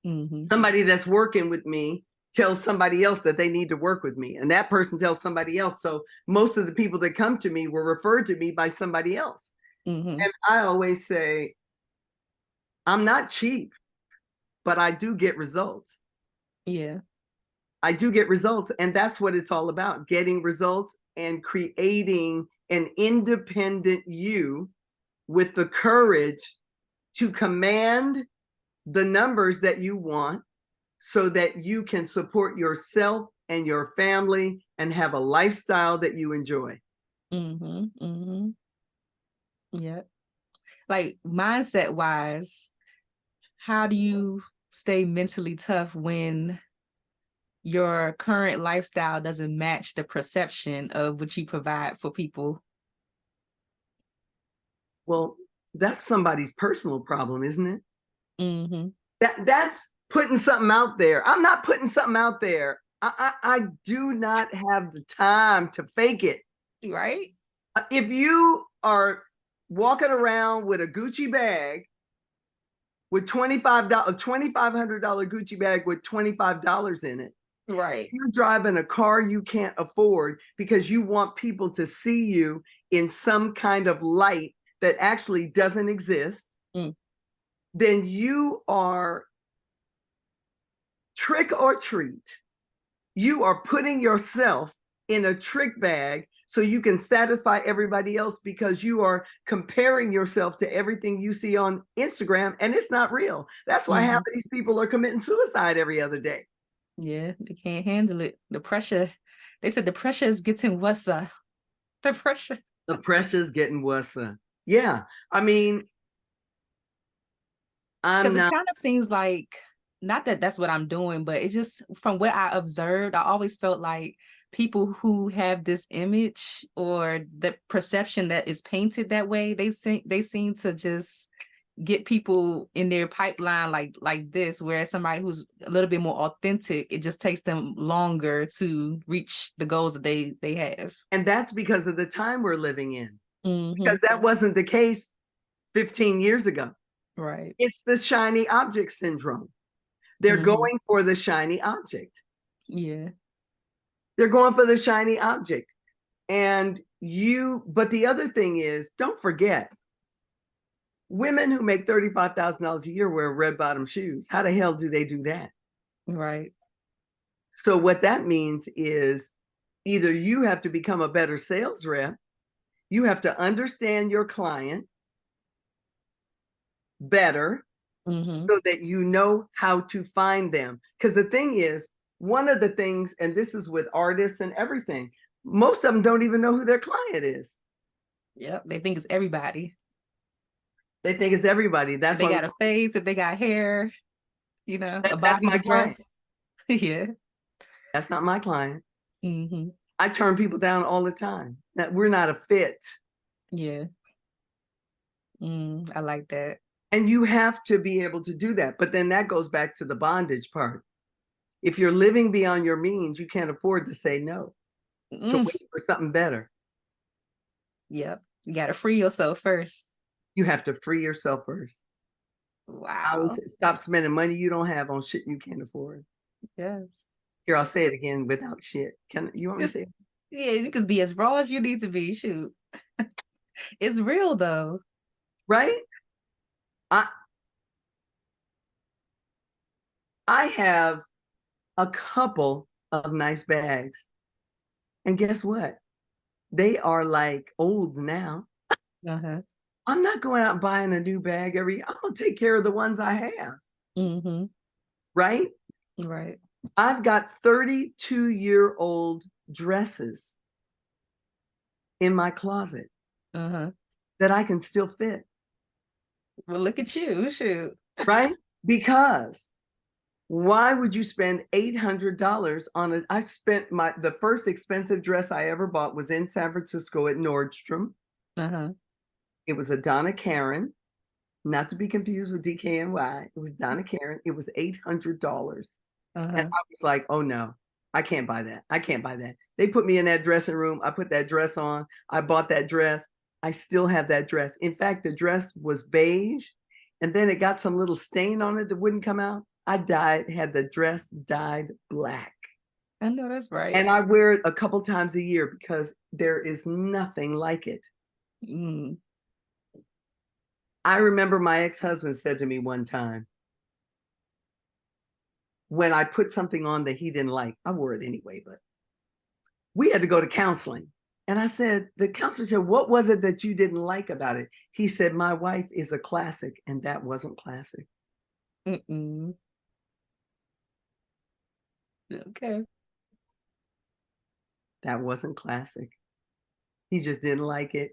Mm-hmm. Somebody that's working with me tells somebody else that they need to work with me, and that person tells somebody else. So most of the people that come to me were referred to me by somebody else. Mm-hmm. And I always say, I'm not cheap, but I do get results. Yeah. I do get results. And that's what it's all about, getting results and creating an independent you with the courage to command the numbers that you want so that you can support yourself and your family and have a lifestyle that you enjoy. Mm-hmm. Mm-hmm. Yeah. Like mindset wise, how do you stay mentally tough when your current lifestyle doesn't match the perception of what you provide for people? Well, that's somebody's personal problem, isn't it? Mm-hmm. That's putting something out there. I'm not putting something out there. I do not have the time to fake it. Right? If you are walking around with a Gucci bag with $2,500 Gucci bag with $25 in it, Right. you're driving a car you can't afford because you want people to see you in some kind of light that actually doesn't exist, then you are trick or treat. You are putting yourself in a trick bag so you can satisfy everybody else because you are comparing yourself to everything you see on Instagram, and it's not real. That's why half of these people are committing suicide every other day. Yeah, they can't handle it. The pressure. They said the pressure is getting worse. The pressure. The pressure's getting worse. Yeah. I mean, Because it kind of seems like, not that that's what I'm doing, but it just, from what I observed, I always felt like people who have this image or the perception that is painted that way, they seem to just get people in their pipeline like this, whereas somebody who's a little bit more authentic, it just takes them longer to reach the goals that they have. And that's because of the time we're living in. Because that wasn't the case 15 years ago. Right. It's the shiny object syndrome. They're going for the shiny object. Yeah. They're going for the shiny object. But the other thing is, don't forget, women who make $35,000 a year wear red bottom shoes. How the hell do they do that? Right. So what that means is either you have to become a better sales rep, you have to understand your client better so that you know how to find them. Because the thing is, one of the things, and this is with artists and everything, most of them don't even know who their client is. Yep. They think it's everybody. They think it's everybody. That's if they got a face, if they got hair, a body, that's my client. Yeah. That's not my client. I turn people down all the time. That we're not a fit. Yeah. I like that. And you have to be able to do that. But then that goes back to the bondage part. If you're living beyond your means, you can't afford to say no. To wait for something better. Yep. You got to free yourself first. You have to free yourself first. Wow. I always say, stop spending money you don't have on shit you can't afford. Yes. Here, I'll say it again without shit. You want me to say it? Yeah, you can be as raw as you need to be. Shoot. It's real though. Right? I have a couple of nice bags. And guess what? They are like old now. I'm not going out and buying a new bag I'm going to take care of the ones I have. Right? Right. I've got 32-year-old dresses in my closet that I can still fit. Well, look at you. Shoot. Right? Because why would you spend $800 on it? I spent the first expensive dress I ever bought was in San Francisco at Nordstrom. It was a Donna Karan, not to be confused with DKNY. It was Donna Karan. It was $800. And I was like, oh no, I can't buy that. I can't buy that. They put me in that dressing room. I put that dress on. I bought that dress. I still have that dress. In fact, the dress was beige, and then it got some little stain on it that wouldn't come out. I had the dress dyed black. I know that's right. And I wear it a couple times a year because there is nothing like it. Mm. I remember my ex-husband said to me one time, when I put something on that he didn't like, I wore it anyway, but we had to go to counseling. And I said, the counselor said, what was it that you didn't like about it? He said, my wife is a classic, and that wasn't classic. Mm-mm. Okay. That wasn't classic. He just didn't like it.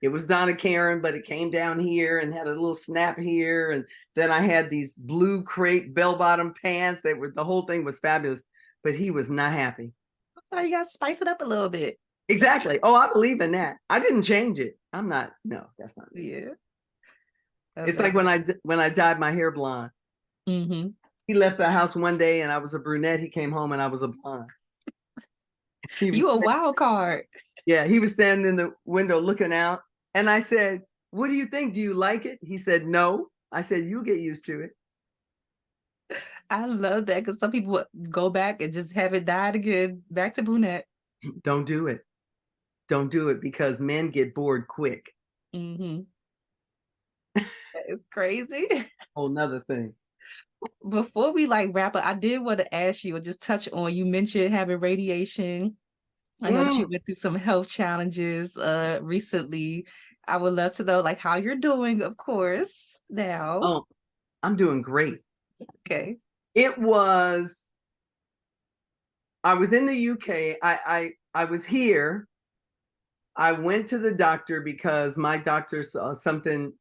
It was Donna Karan, but it came down here and had a little snap here. And then I had these blue crepe bell-bottom pants that were, the whole thing was fabulous, but he was not happy. That's how you got to spice it up a little bit. Exactly. Oh, I believe in that. I didn't change it. I'm not, no, that's not me. Yeah. It's like when I dyed my hair blonde. Mm-hmm. He left the house one day and I was a brunette. He came home and I was a blonde. You a wild card. Yeah, he was standing in the window looking out. And I said, what do you think? Do you like it? He said, no. I said, you'll get used to it. I love that because some people go back and just have it dyed again, back to brunette. Don't do it. Don't do it because men get bored quick. Mm-hmm. That is crazy. Whole nother thing. Before we wrap up, I did want to ask you or just touch on, you mentioned having radiation. I know that you went through some health challenges recently. I would love to know how you're doing, of course, now. Oh, I'm doing great. Okay. I was in the UK. I was here. I went to the doctor because my doctor saw something,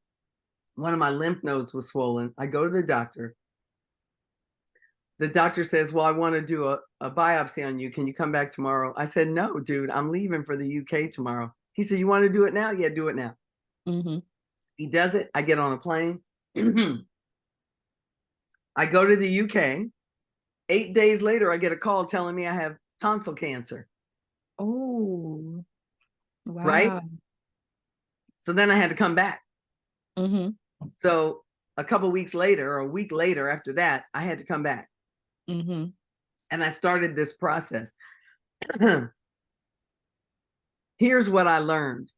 one of my lymph nodes was swollen. I go to the doctor. The doctor says, well, I want to do a biopsy on you. Can you come back tomorrow? I said, no, dude, I'm leaving for the UK tomorrow. He said, you want to do it now? Yeah, do it now. Mm-hmm. He does it. I get on a plane. I go to the UK. 8 days later, I get a call telling me I have tonsil cancer. Oh, wow. Right? So then I had to come back. Mm-hmm. So a couple of weeks later, or a week later after that, I had to come back. Mm-hmm. And I started this process. Here's what I learned.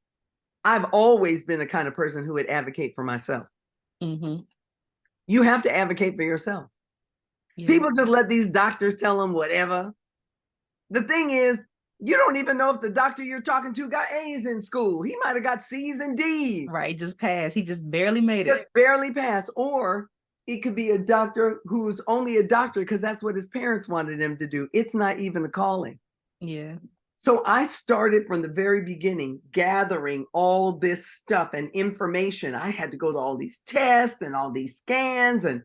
I've always been the kind of person who would advocate for myself. Mm-hmm. You have to advocate for yourself. Yeah. People just let these doctors tell them whatever. The thing is, you don't even know if the doctor you're talking to got A's in school. He might have got C's and D's. Right, just passed. He just barely made it. Just barely passed. Or it could be a doctor who's only a doctor because that's what his parents wanted him to do. It's not even a calling. Yeah. So I started from the very beginning, gathering all this stuff and information. I had to go to all these tests and all these scans. And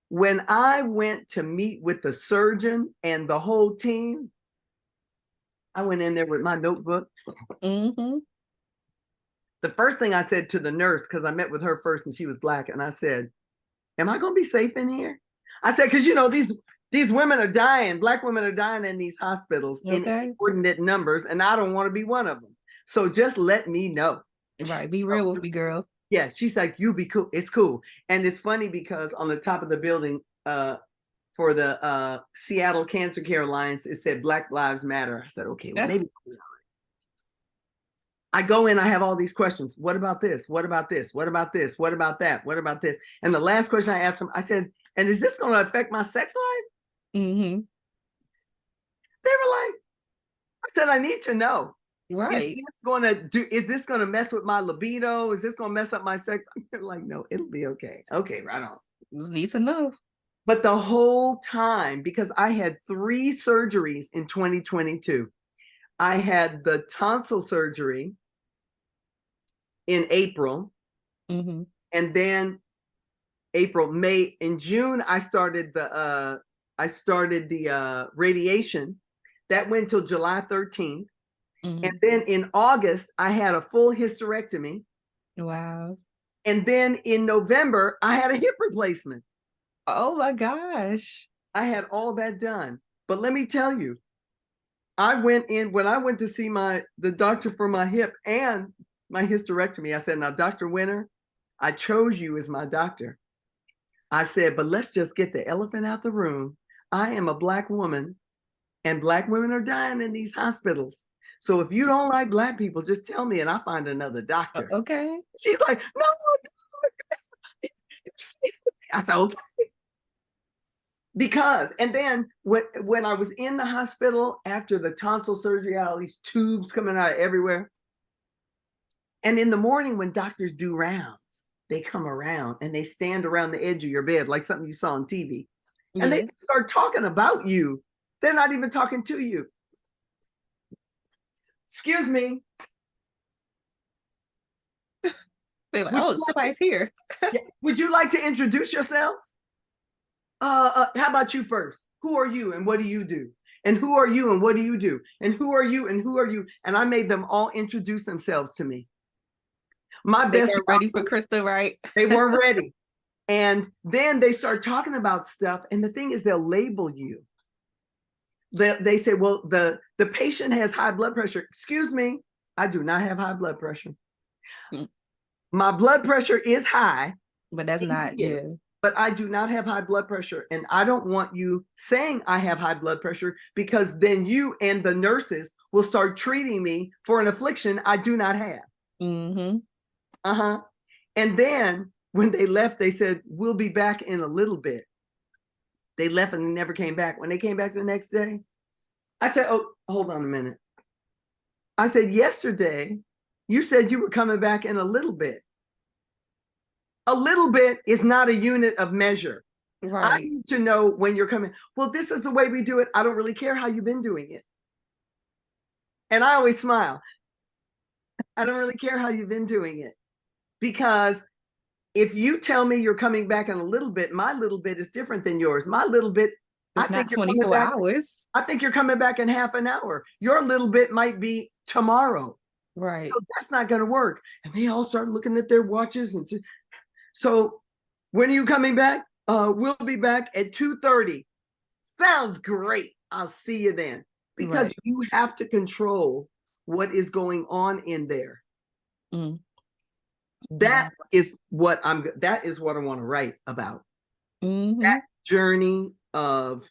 when I went to meet with the surgeon and the whole team, I went in there with my notebook. Mm-hmm. The first thing I said to the nurse, because I met with her first and she was Black, and I said, am I going to be safe in here? I said, because, these women are dying. Black women are dying in these hospitals in inordinate numbers, and I don't want to be one of them. So just let me know. Right. Be real with me, girl. Yeah. She's like, you be cool. It's cool. And it's funny because on the top of the building for the Seattle Cancer Care Alliance, it said Black Lives Matter. I said, okay, well, maybe. I go in, I have all these questions. What about this? What about this? What about this? What about that? What about this? And the last question I asked him, I said, and is this going to affect my sex life? Mm-hmm. They were like, I said, I need to know. Right. Is this going to mess with my libido? Is this going to mess up my sex? They're like, no, it'll be okay. Okay, right on. Just need to know. But the whole time, because I had 3 surgeries in 2022. I had the tonsil surgery in April. Mm-hmm. And then April, May, in June, I started the radiation. That went till July 13th. Mm-hmm. And then in August, I had a full hysterectomy. Wow. And then in November, I had a hip replacement. Oh my gosh. I had all that done. But let me tell you, I went in when I went to see the doctor for my hip and my hysterectomy. I said, now, Dr. Winter, I chose you as my doctor. I said, but let's just get the elephant out the room. I am a Black woman, and Black women are dying in these hospitals. So if you don't like Black people, just tell me and I'll find another doctor. Okay. She's like, no. I said, okay. Because, and then when I was in the hospital after the tonsil surgery, I had all these tubes coming out everywhere. And in the morning when doctors do rounds, they come around and they stand around the edge of your bed like something you saw on TV. And they start talking about you. They're not even talking to you. Excuse me. They're like, oh, somebody's here. Would you like to introduce yourselves? How about you first? Who are you and what do you do? And who are you and what do you do? And who are you and who are you? And I made them all introduce themselves to me. They weren't ready for Crystal, right? They weren't ready. And then they start talking about stuff. And the thing is, they'll label you. They say, well, the patient has high blood pressure. Excuse me, I do not have high blood pressure. My blood pressure is high. But that's not, But I do not have high blood pressure. And I don't want you saying I have high blood pressure, because then you and the nurses will start treating me for an affliction I do not have. Mm-hmm. And then when they left, they said, we'll be back in a little bit. They left and they never came back. When they came back the next day, I said, oh, hold on a minute. I said, yesterday, you said you were coming back in a little bit. A little bit is not a unit of measure. Right. I need to know when you're coming. Well, this is the way we do it. I don't really care how you've been doing it. And I always smile. I don't really care how you've been doing it. Because if you tell me you're coming back in a little bit, my little bit is different than yours. My little bit, I think 24 hours. I think you're coming back in half an hour. Your little bit might be tomorrow. Right. So that's not going to work. And they all start looking at their watches. And so when are you coming back? We'll be back at 2:30. Sounds great. I'll see you then. Because you have to control what is going on in there. That is what I want to write about. That journey of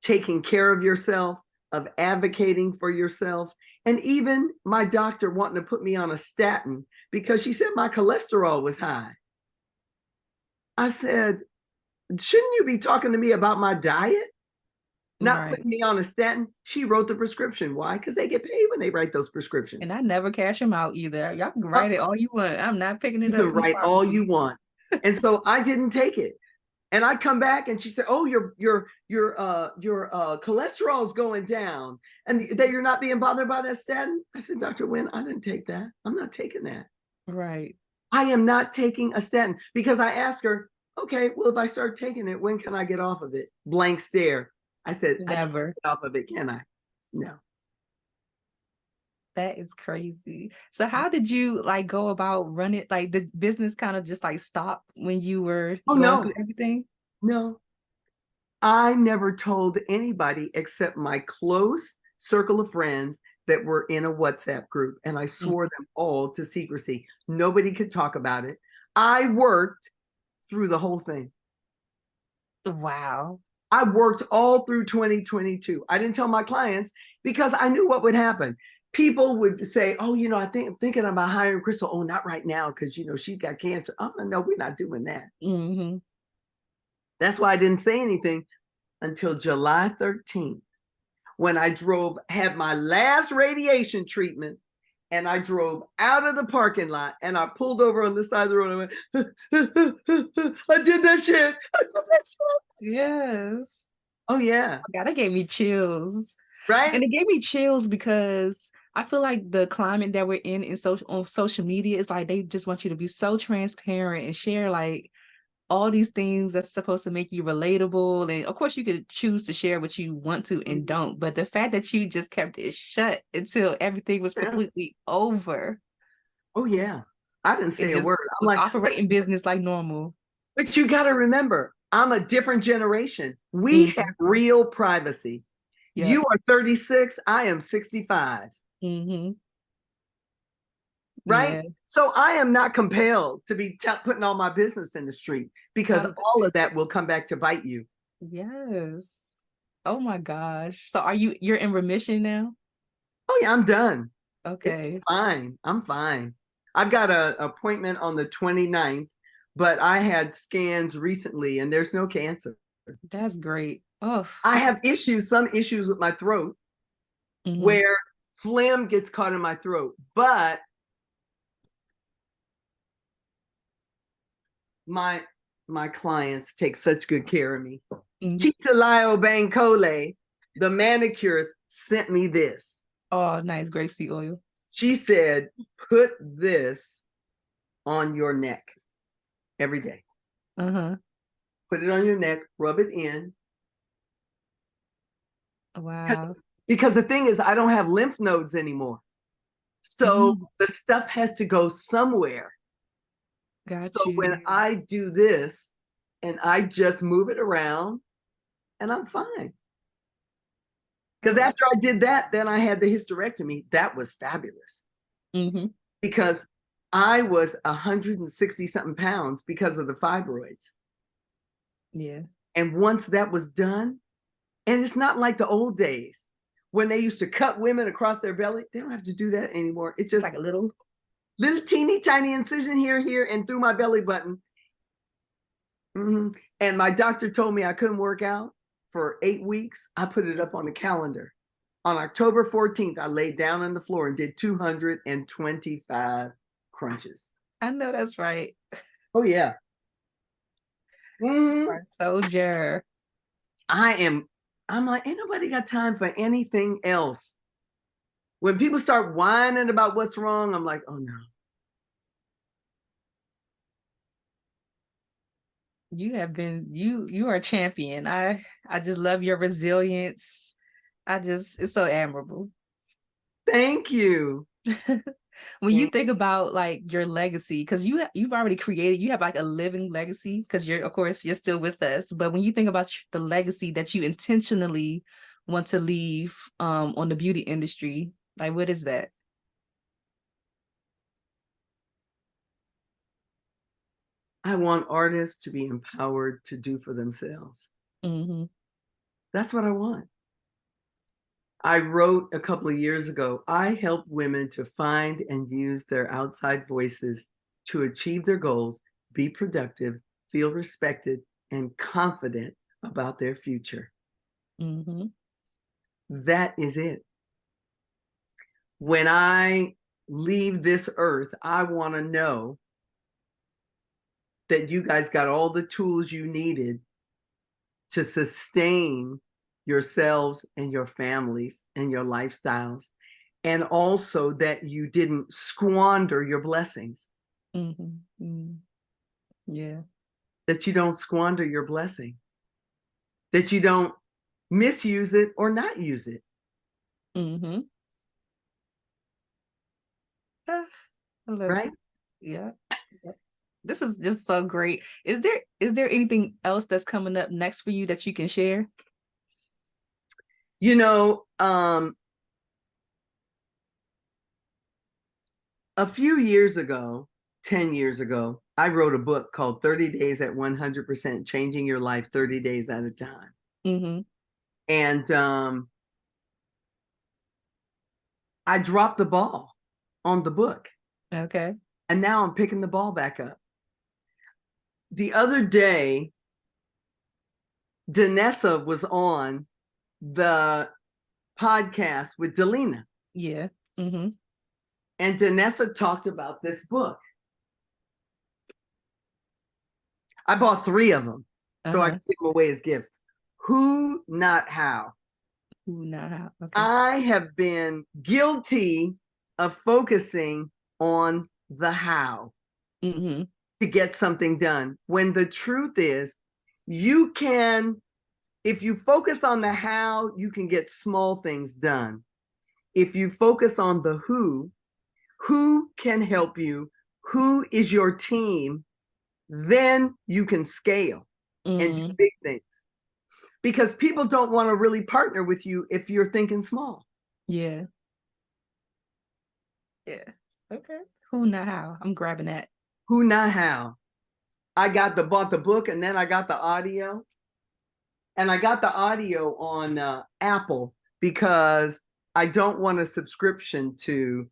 taking care of yourself, of advocating for yourself, and even my doctor wanting to put me on a statin because she said my cholesterol was high. I said, shouldn't you be talking to me about my diet? Not putting me on a statin. She wrote the prescription. Why? Because they get paid when they write those prescriptions. And I never cash them out either. Y'all can write it all you want. I'm not picking it up. You can write all you want. And so I didn't take it. And I come back and she said, oh, your cholesterol is going down and that you're not being bothered by that statin. I said, Dr. Wynn, I didn't take that. I'm not taking that. Right. I am not taking a statin, because I asked her, okay, well, if I start taking it, when can I get off of it? Blank stare. I said, never. I can't get off of it, can I? No. That is crazy. So how did you go about running? Like the business kind of just stopped when you were going through everything? No. I never told anybody except my close circle of friends that were in a WhatsApp group. And I swore them all to secrecy. Nobody could talk about it. I worked through the whole thing. Wow. I worked all through 2022. I didn't tell my clients because I knew what would happen. People would say, oh, I'm thinking about hiring Crystal. Oh, not right now, because, she got cancer. Oh, no, we're not doing that. Mm-hmm. That's why I didn't say anything until July 13th, when I had my last radiation treatment, and I drove out of the parking lot and I pulled over on the side of the road and went, I did that shit. Yes. Oh, yeah. Oh, God, that gave me chills. Right. And it gave me chills because I feel like the climate that we're in on social media is they just want you to be so transparent and share all these things that's supposed to make you relatable. And of course you could choose to share what you want to and don't, but the fact that you just kept it shut until everything was completely over. Oh yeah. I didn't say a word. I'm operating business like normal. But you got to remember, I'm a different generation. We have real privacy. Yep. You are 36. I am 65. Mm-hmm. Right? Yeah. So I am not compelled to be putting all my business in the street, because all of that will come back to bite you. Yes. Oh my gosh. So you're in remission now? Oh yeah, I'm done. Okay. It's fine. I'm fine. I've got an appointment on the 29th, but I had scans recently and there's no cancer. That's great. Oh. I have some issues with my throat, where phlegm gets caught in my throat, but my clients take such good care of me. Tita Lio Bankole, the manicurist, sent me this. Oh, nice grapeseed oil. She said, put this on your neck every day. Put it on your neck, rub it in. Wow. Because the thing is, I don't have lymph nodes anymore. So the stuff has to go somewhere. So when I do this and I just move it around, and I'm fine. Because after I did that, then I had the hysterectomy. That was fabulous. Because I was 160 something pounds because of the fibroids. Yeah. And once that was done, and it's not like the old days when they used to cut women across their belly. They don't have to do that anymore. It's just like a little teeny tiny incision here, and through my belly button. And my doctor told me I couldn't work out for 8 weeks. I put it up on the calendar. On October 14th, I laid down on the floor and did 225 crunches. I know that's right. Oh, yeah. Soldier. I'm like, ain't nobody got time for anything else. When people start whining about what's wrong, I'm like, oh no. You have been, you are a champion. I just love your resilience. It's so admirable. Thank you. When you think about like your legacy, because you've already created, you have like a living legacy, because you're still with us. But when you think about the legacy that you intentionally want to leave on the beauty industry, like what is that? I want artists to be empowered to do for themselves. That's what I want. I wrote a couple of years ago, I help women to find and use their outside voices to achieve their goals, be productive, feel respected, and confident about their future. That is it. When I leave this earth, I want to know that you guys got all the tools you needed to sustain yourselves and your families and your lifestyles, and also that you didn't squander your blessings. Yeah. That you don't squander your blessing, that you don't misuse it or not use it. Right? Yeah. This is just so great. Is there anything else that's coming up next for you that you can share? You know, a few years ago, 10 years ago, I wrote a book called 30 Days at 100%, Changing Your Life 30 Days at a Time. And I dropped the ball on the book. Okay. And now I'm picking the ball back up. The other day, Danessa was on the podcast with Delina. Yeah. And Danessa talked about this book. I bought 3 of them so I could give them away as gifts. Who, Not How. Who, Not How. Okay. I have been guilty of focusing on the how to get something done, when the truth is, you can, if you focus on the how, you can get small things done. If you focus on the who can help you, who is your team, then you can scale and do big things. because people don't want to really partner with you if you're thinking small. Yeah. Yeah. Okay. Who, not how. I'm grabbing that. Who, not how. I bought the book, and then I got the audio. And I got the audio on Apple because I don't want a subscription to,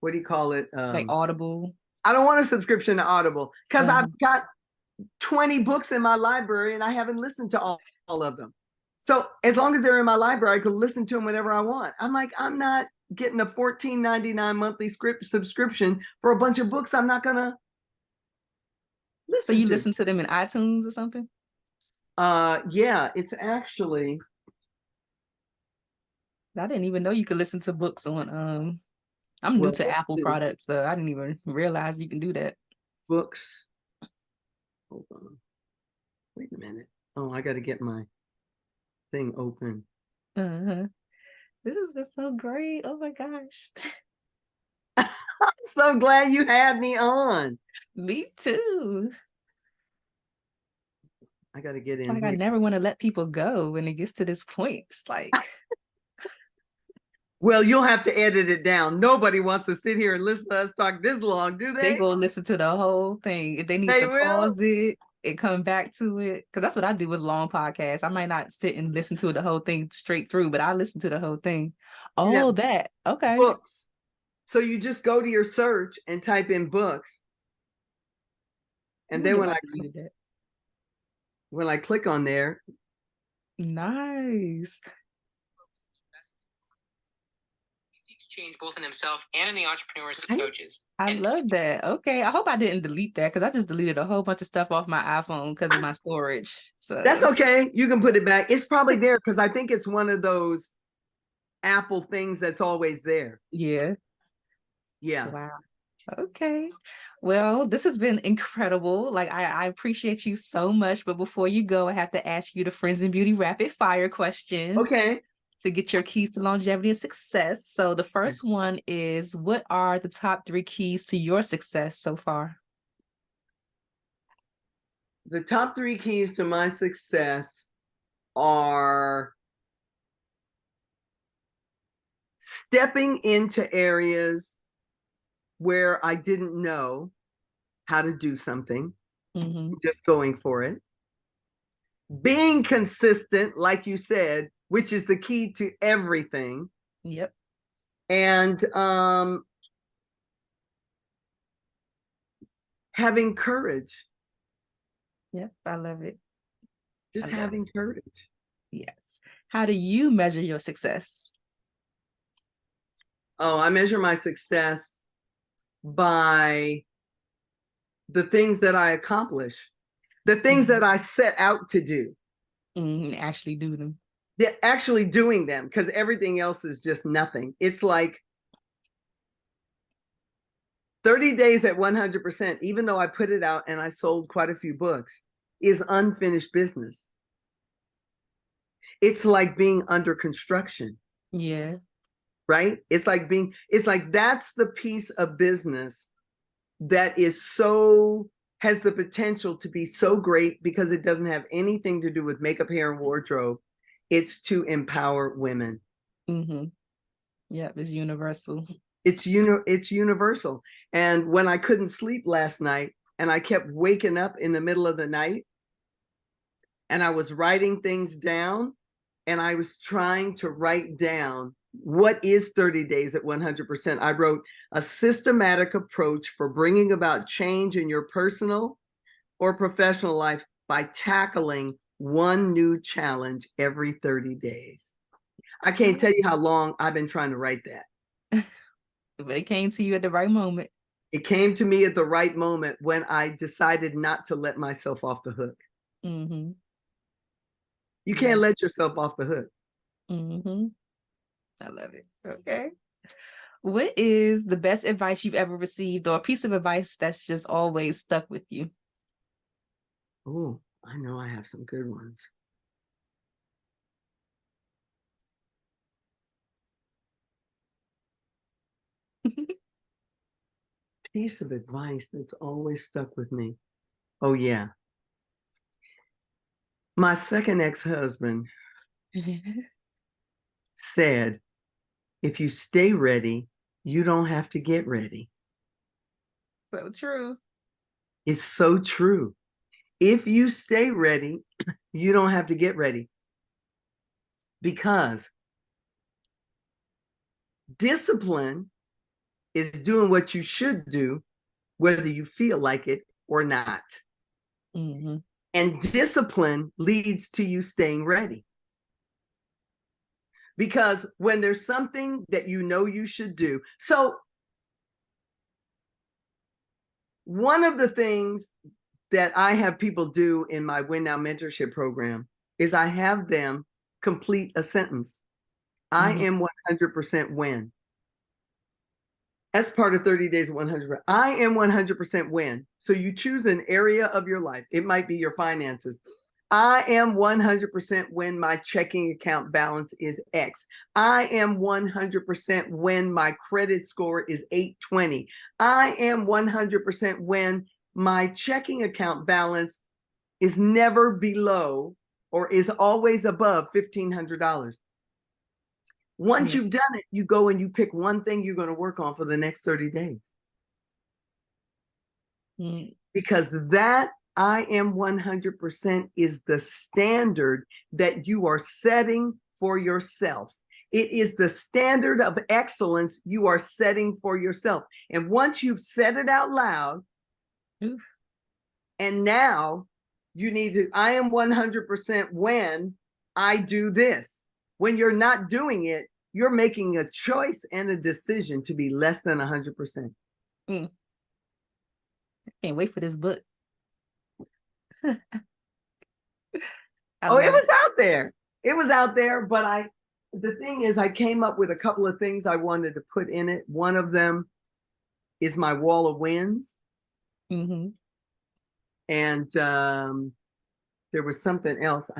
what do you call it? Like Audible. I don't want a subscription to Audible because I've got 20 books in my library and I haven't listened to all of them. So as long as they're in my library, I can listen to them whenever I want. I'm like, I'm not getting a $14.99 monthly subscription for a bunch of books I'm not going to listen to. So you listen to them in iTunes or something? Yeah, it's actually. I didn't even know you could listen to books on I'm new to Apple products, so I didn't even realize you can do that. Books. Hold on. Wait a minute. Oh, I got to get my thing open. This has been so great. Oh my gosh. I'm so glad you had me on. Me too. I got to get in. Like, I never want to let people go when it gets to this point. It's like. Well, you'll have to edit it down. Nobody wants to sit here and listen to us talk this long, do they? They go listen to the whole thing. If they need to pause it and come back to it, because that's what I do with long podcasts. I might not sit and listen to the whole thing straight through, but I listen to the whole thing. Oh, that. Okay. Books. So you just go to your search and type in books. And then when I click on there. Nice. Change both in himself and in the entrepreneurs and coaches. I love that. Okay. I hope I didn't delete that because I just deleted a whole bunch of stuff off my iPhone because of my storage. So that's okay. You can put it back. It's probably there because I think it's one of those Apple things that's always there. Yeah. Yeah. Wow. Okay. Well, this has been incredible. Like, I appreciate you so much. But before you go, I have to ask you the Friends in Beauty rapid fire questions. Okay. To get your keys to longevity and success. So the first one is, what are the top 3 keys to your success so far? The top 3 keys to my success are stepping into areas where I didn't know how to do something, just going for it. Being consistent, like you said, which is the key to everything. Yep. And having courage. Yep, I love it. Just having courage. Yes. How do you measure your success? Oh, I measure my success by the things that I accomplish, the things that I set out to do. Actually do them. They're actually doing them, because everything else is just nothing. It's like 30 days at 100%, even though I put it out and I sold quite a few books, is unfinished business. It's like being under construction. Yeah. Right? It's like that's the piece of business that is has the potential to be so great because it doesn't have anything to do with makeup, hair, and wardrobe. It's to empower women. Yeah, it's universal. It's universal. And when I couldn't sleep last night and I kept waking up in the middle of the night and I was writing things down and I was trying to write down what is 30 days at 100%. I wrote a systematic approach for bringing about change in your personal or professional life by tackling one new challenge every 30 days. I can't tell you how long I've been trying to write that. But it came to you at the right moment. It came to me at the right moment when I decided not to let myself off the hook. You can't let yourself off the hook. I love it. Okay. What is the best advice you've ever received, or a piece of advice that's just always stuck with you? Oh, I know I have some good ones. Piece of advice that's always stuck with me. Oh, yeah. My second ex-husband said, if you stay ready, you don't have to get ready. So true. It's so true. If you stay ready, you don't have to get ready. Because discipline is doing what you should do, whether you feel like it or not. Mm-hmm. And discipline leads to you staying ready. Because when there's something that you know you should do. So one of the things that I have people do in my Win Now mentorship program is I have them complete a sentence. I am 100% win. That's part of 30 days of 100%. I am 100% win. So you choose an area of your life. It might be your finances. I am 100% when my checking account balance is X. I am 100% when my credit score is 820. I am 100% when my checking account balance is never below or is always above $1,500. Once you've done it, you go and you pick one thing you're going to work on for the next 30 days. Because that I am 100% is the standard that you are setting for yourself. It is the standard of excellence you are setting for yourself. And once you've said it out loud, and now you need to, I am 100% when I do this. When you're not doing it, you're making a choice and a decision to be less than 100%. I can't wait for this book. It was out there. It was out there, but the thing is, I came up with a couple of things I wanted to put in it. One of them is my wall of wins. Mm-hmm. And there was something else.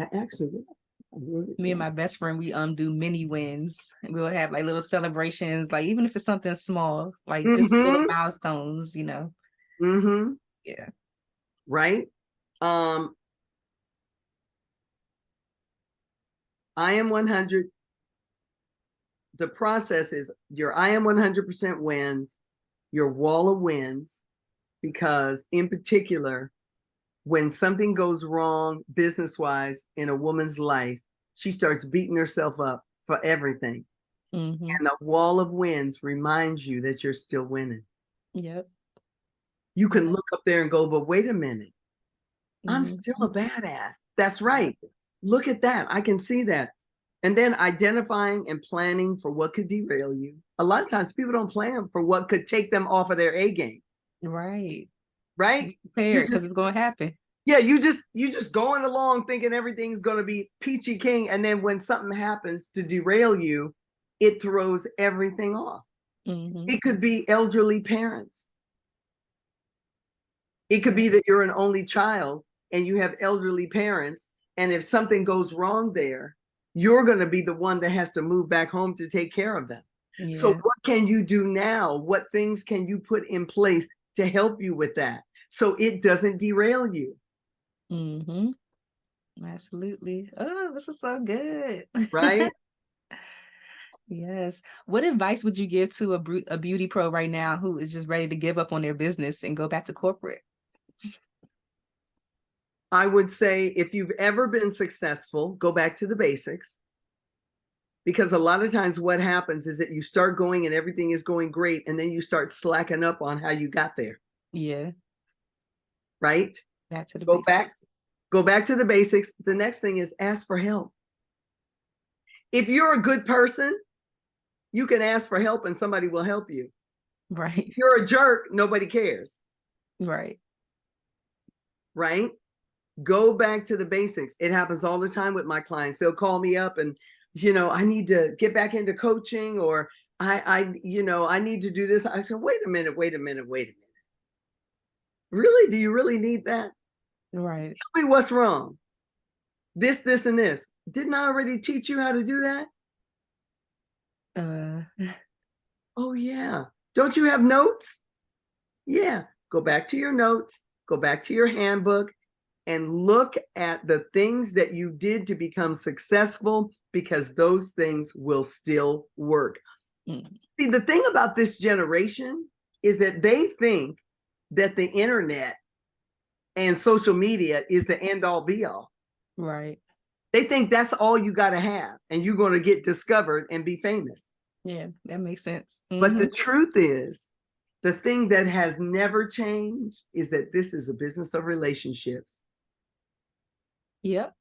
Me and my best friend, we do mini wins. We'll have like little celebrations, like even if it's something small, like just little milestones, you know. Yeah. Right. I am 100. The process is your I am 100% wins, your wall of wins, because in particular, when something goes wrong business-wise in a woman's life, she starts beating herself up for everything. And the wall of wins reminds you that you're still winning. Yep. You can look up there and go, but wait a minute. I'm still a badass. That's right. Look at that. I can see that. And then identifying and planning for what could derail you. A lot of times people don't plan for what could take them off of their A game. Right. Right? Prepared because it's going to happen. Yeah, you just going along thinking everything's going to be peachy king, and then when something happens to derail you, it throws everything off. It could be elderly parents. It could be that you're an only child and you have elderly parents, and if something goes wrong there, you're going to be the one that has to move back home to take care of them. Yeah. So what can you do now? What things can you put in place to help you with that so it doesn't derail you? Absolutely. Oh, this is so good. Right? Yes. What advice would you give to a beauty pro right now who is just ready to give up on their business and go back to corporate? I would say if you've ever been successful, go back to the basics. Because a lot of times what happens is that you start going and everything is going great, and then you start slacking up on how you got there. Yeah. Right? Back to the basics. Go back to the basics. The next thing is ask for help. If you're a good person, you can ask for help and somebody will help you. Right. If you're a jerk, nobody cares. Right. Right? Go back to the basics. It happens all the time with my clients. They'll call me up and, I need to get back into coaching, or I need to do this. I said, wait a minute. Really? Do you really need that? Right. Tell me what's wrong. This, and this. Didn't I already teach you how to do that? Oh, yeah. Don't you have notes? Yeah. Go back to your notes. Go back to your handbook. and look at the things that you did to become successful, because those things will still work. See, the thing about this generation is that they think that the internet and social media is the end all be all. Right. They think that's all you got to have, and you're going to get discovered and be famous. Yeah, that makes sense. But the truth is, the thing that has never changed is that this is a business of relationships. Yep.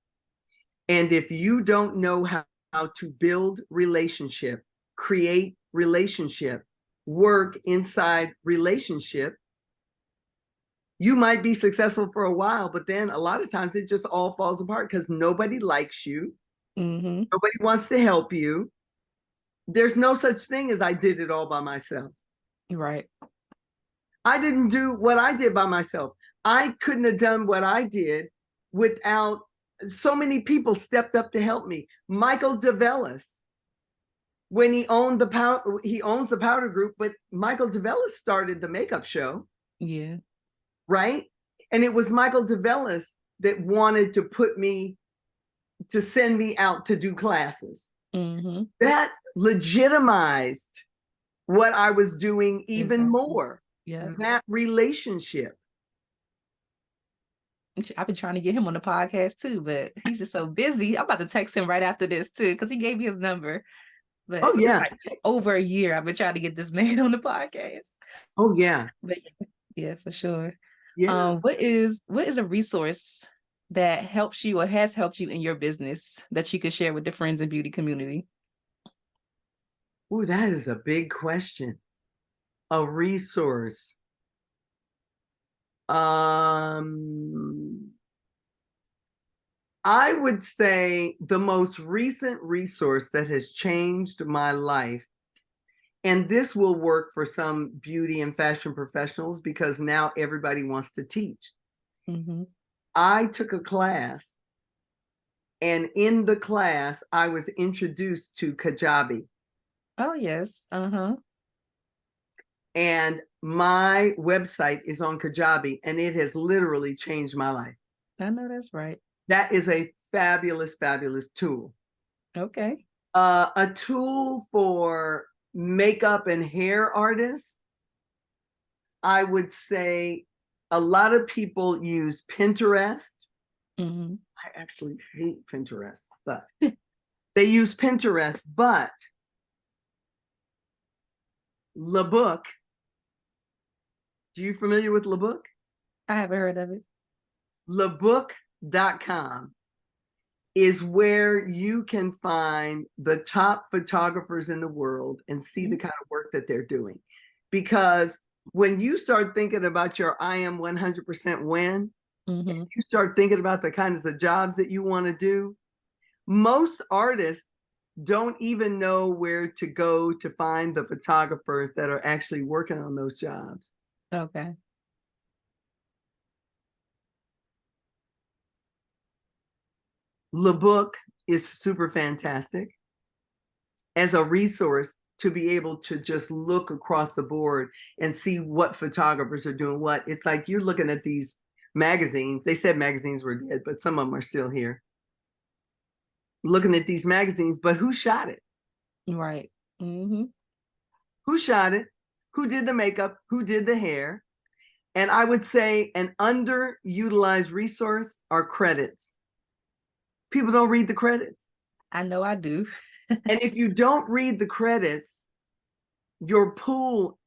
And if you don't know how to build relationship, create relationship, work inside relationship, you might be successful for a while, but then a lot of times it just all falls apart because nobody likes you. Nobody wants to help you. There's no such thing as I did it all by myself. Right. I didn't do what I did by myself. I couldn't have done what I did without so many people stepped up to help me. Michael DeVellis, when he owns the Powder Group, but Michael DeVellis started the makeup show. Yeah. Right? And it was Michael DeVellis that wanted to send me out to do classes. That legitimized what I was doing even more. Yeah. That relationship. I've been trying to get him on the podcast too, but he's just so busy. I'm about to text him right after this too, because he gave me his number. But oh yeah, it's like over a year I've been trying to get this man on the podcast. Oh yeah. But yeah, for sure. Yeah. What is a resource that helps you or has helped you in your business that you could share with the friends and beauty community? Oh, that is a big question. A resource. I would say the most recent resource that has changed my life, and this will work for some beauty and fashion professionals because now everybody wants to teach. I took a class, and in the class, I was introduced to Kajabi. Oh, yes. And my website is on Kajabi, and it has literally changed my life. I know that's right. That is a fabulous, fabulous tool. Okay. A tool for makeup and hair artists, I would say a lot of people use Pinterest. I actually hate Pinterest, but they use Pinterest. But LeBook, are you familiar with LeBook? I haven't heard of it. LeBook.com is where you can find the top photographers in the world and see the kind of work that they're doing. Because when you start thinking about your I am 100% win, and you start thinking about the kinds of jobs that you want to do, most artists don't even know where to go to find the photographers that are actually working on those jobs. Okay. LeBook is super fantastic as a resource to be able to just look across the board and see what photographers are doing what. It's like you're looking at these magazines. They said magazines were dead, but some of them are still here. Looking at these magazines, but who shot it? Right. Who shot it? Who did the makeup? Who did the hair? And I would say an underutilized resource are credits. People don't read the credits. I know I do. And if you don't read the credits, your pool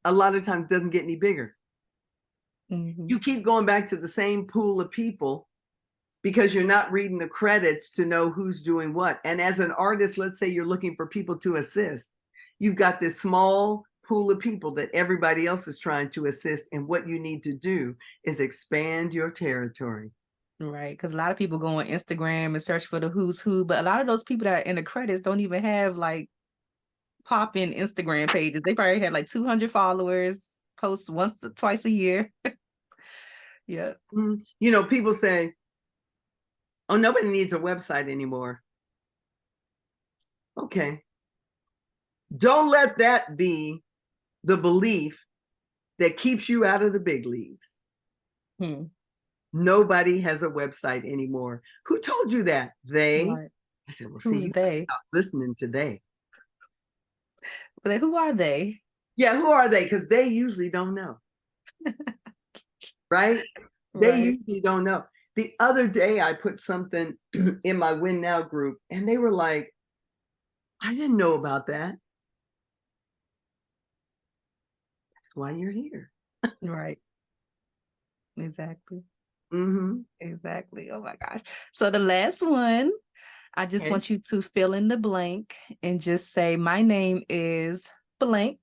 a lot of times doesn't get any bigger. You keep going back to the same pool of people because you're not reading the credits to know who's doing what. And as an artist, let's say you're looking for people to assist. You've got this small pool of people that everybody else is trying to assist. And what you need to do is expand your territory. Right, because a lot of people go on Instagram and search for the who's who, but a lot of those people that are in the credits don't even have like pop-in Instagram pages. They probably had like 200 followers, post once or twice a year. Yeah. You know, people say, oh, nobody needs a website anymore. Okay. Don't let that be the belief that keeps you out of the big leagues. Nobody has a website anymore. Who told you that? They. Right. I said, well, Who's see, they? stop listening to they. Like, who are they? Yeah, who are they? Because they usually don't know. Right? They Right. usually don't know. The other day, I put something in my Win Now group, and they were like, I didn't know about that. That's why you're here. Right. Exactly. Mm-hmm. Exactly. Oh my gosh. So the last one, I just Okay. want you to fill in the blank and just say, my name is blank.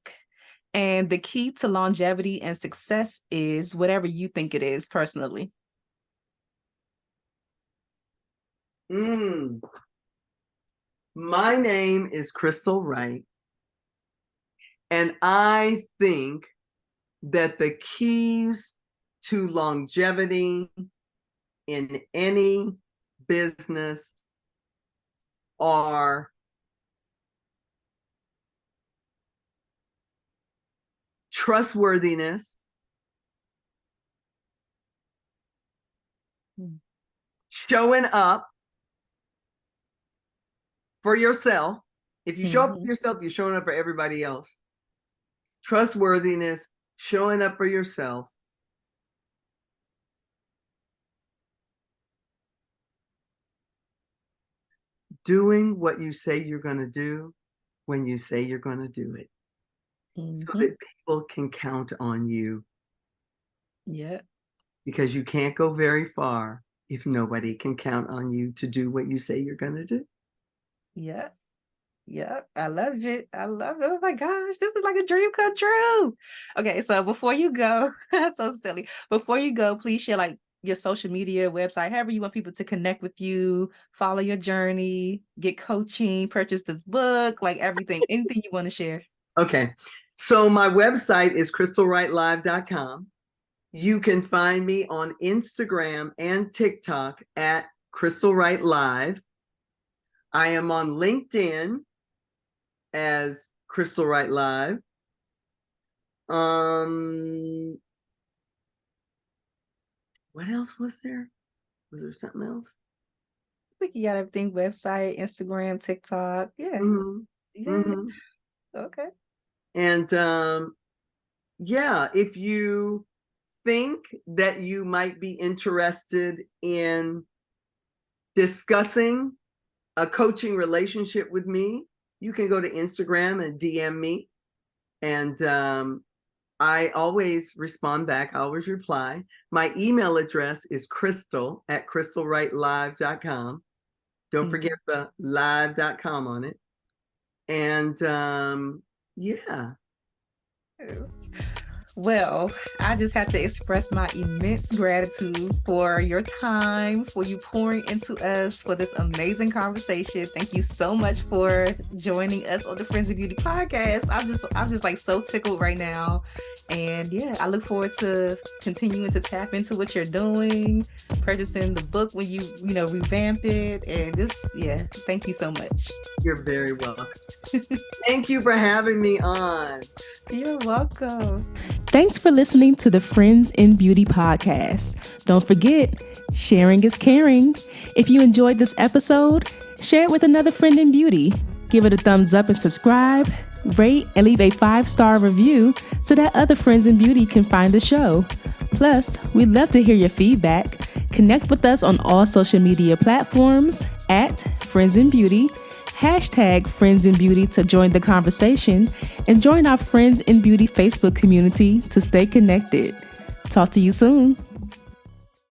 And the key to longevity and success is whatever you think it is personally. My name is Crystal Wright. And I think that the keys to longevity in any business are trustworthiness, showing up for yourself. If you show up for yourself, you're showing up for everybody else. Trustworthiness, showing up for yourself. Doing what you say you're going to do when you say you're going to do it. So that people can count on you. Yeah. Because you can't go very far if nobody can count on you to do what you say you're going to do. Yeah. Yeah. I love it. I love it. Oh my gosh. This is like a dream come true. Okay. So before you go, so silly. Before you go, please share like your social media, website, however you want people to connect with you, follow your journey, get coaching, purchase this book, like everything, anything you want to share. Okay. So my website is crystalwrightlive.com. You can find me on Instagram and TikTok at Crystal Wright Live. I am on LinkedIn as Crystal Wright Live. What else was there? Was there something else? I think you got everything: website, Instagram, TikTok. Yeah. Mm-hmm. Yes. Mm-hmm. Okay. And yeah, if you think that you might be interested in discussing a coaching relationship with me, you can go to Instagram and DM me. And I always respond back. I always reply. My email address is crystal@crystalwrightlive.com. Don't forget the live.com on it. And yeah. Well, I just have to express my immense gratitude for your time, for you pouring into us, for this amazing conversation. Thank you so much for joining us on the Friends of Beauty podcast. I'm just like so tickled right now. And yeah, I look forward to continuing to tap into what you're doing, purchasing the book when you revamp it, and just, yeah, thank you so much. You're very welcome. Thank you for having me on. You're welcome. Thanks for listening to the Friends in Beauty podcast. Don't forget, sharing is caring. If you enjoyed this episode, share it with another friend in beauty. Give it a thumbs up and subscribe, rate, and leave a 5-star review so that other friends in beauty can find the show. Plus, we'd love to hear your feedback. Connect with us on all social media platforms at Friends in Beauty. # Friends in Beauty to join the conversation, and join our Friends in Beauty Facebook community to stay connected. Talk to you soon.